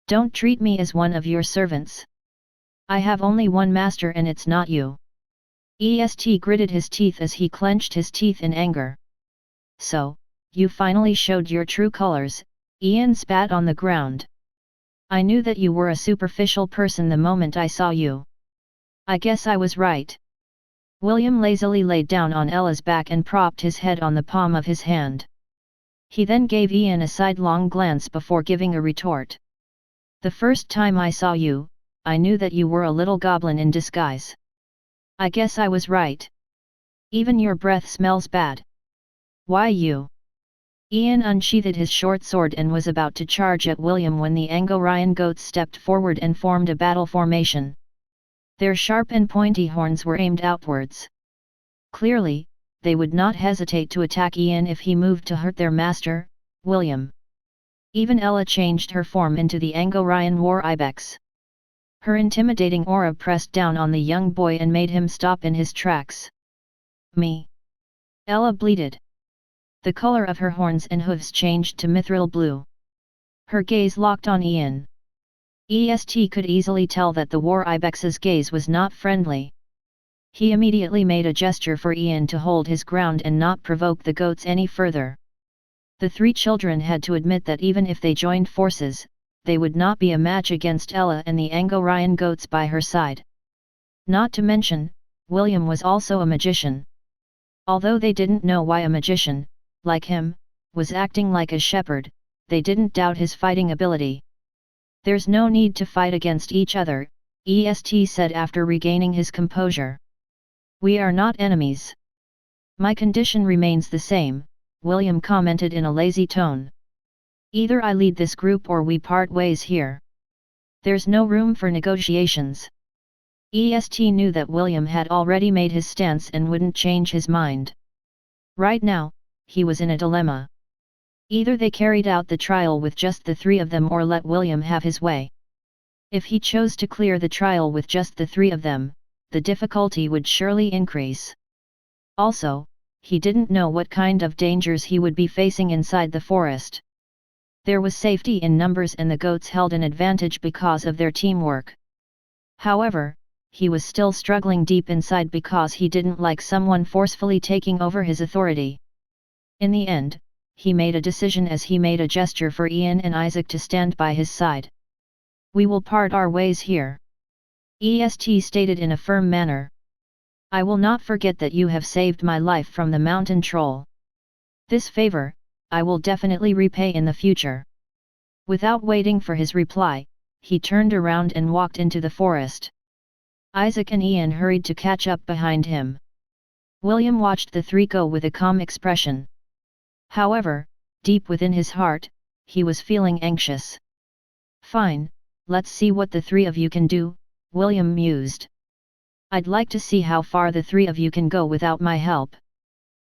Don't treat me as one of your servants. I have only one master, and it's not you. EST gritted his teeth as he clenched his teeth in anger. So, you finally showed your true colors. Ian spat on the ground. I knew that you were a superficial person the moment I saw you. I guess I was right. William lazily laid down on Ella's back and propped his head on the palm of his hand. He then gave Ian a sidelong glance before giving a retort. The first time I saw you, I knew that you were a little goblin in disguise. I guess I was right. Even your breath smells bad. Why you? Ian unsheathed his short sword and was about to charge at William when the Angorian goats stepped forward and formed a battle formation. Their sharp and pointy horns were aimed outwards. Clearly, they would not hesitate to attack Ian if he moved to hurt their master, William. Even Ella changed her form into the Angorian war ibex. Her intimidating aura pressed down on the young boy and made him stop in his tracks. Me? Ella bleated. The color of her horns and hooves changed to mithril blue. Her gaze locked on Ian. EST could easily tell that the war ibex's gaze was not friendly. He immediately made a gesture for Ian to hold his ground and not provoke the goats any further. The three children had to admit that even if they joined forces, they would not be a match against Ella and the Angorian goats by her side. Not to mention, William was also a magician. Although they didn't know why a magician, like him, was acting like a shepherd, they didn't doubt his fighting ability. There's no need to fight against each other, EST said after regaining his composure. We are not enemies. My condition remains the same, William commented in a lazy tone. Either I lead this group or we part ways here. There's no room for negotiations. EST knew that William had already made his stance and wouldn't change his mind. Right now, he was in a dilemma. Either they carried out the trial with just the three of them or let William have his way. If he chose to clear the trial with just the three of them, the difficulty would surely increase. Also, he didn't know what kind of dangers he would be facing inside the forest. There was safety in numbers and the goats held an advantage because of their teamwork. However, he was still struggling deep inside because he didn't like someone forcefully taking over his authority. In the end, he made a decision as he made a gesture for Ian and Isaac to stand by his side. We will part our ways here. EST stated in a firm manner. I will not forget that you have saved my life from the mountain troll. This favor, I will definitely repay in the future. Without waiting for his reply, he turned around and walked into the forest. Isaac and Ian hurried to catch up behind him. William watched the three go with a calm expression. However, deep within his heart, he was feeling anxious. Fine, let's see what the three of you can do, William mused. I'd like to see how far the three of you can go without my help.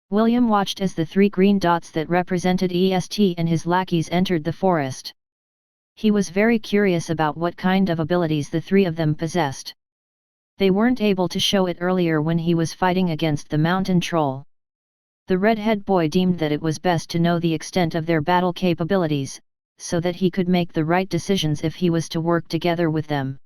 William watched as the three green dots that represented EST and his lackeys entered the forest. He was very curious about what kind of abilities the three of them possessed. They weren't able to show it earlier when he was fighting against the mountain troll. The red-head boy deemed that it was best to know the extent of their battle capabilities, so that he could make the right decisions if he was to work together with them.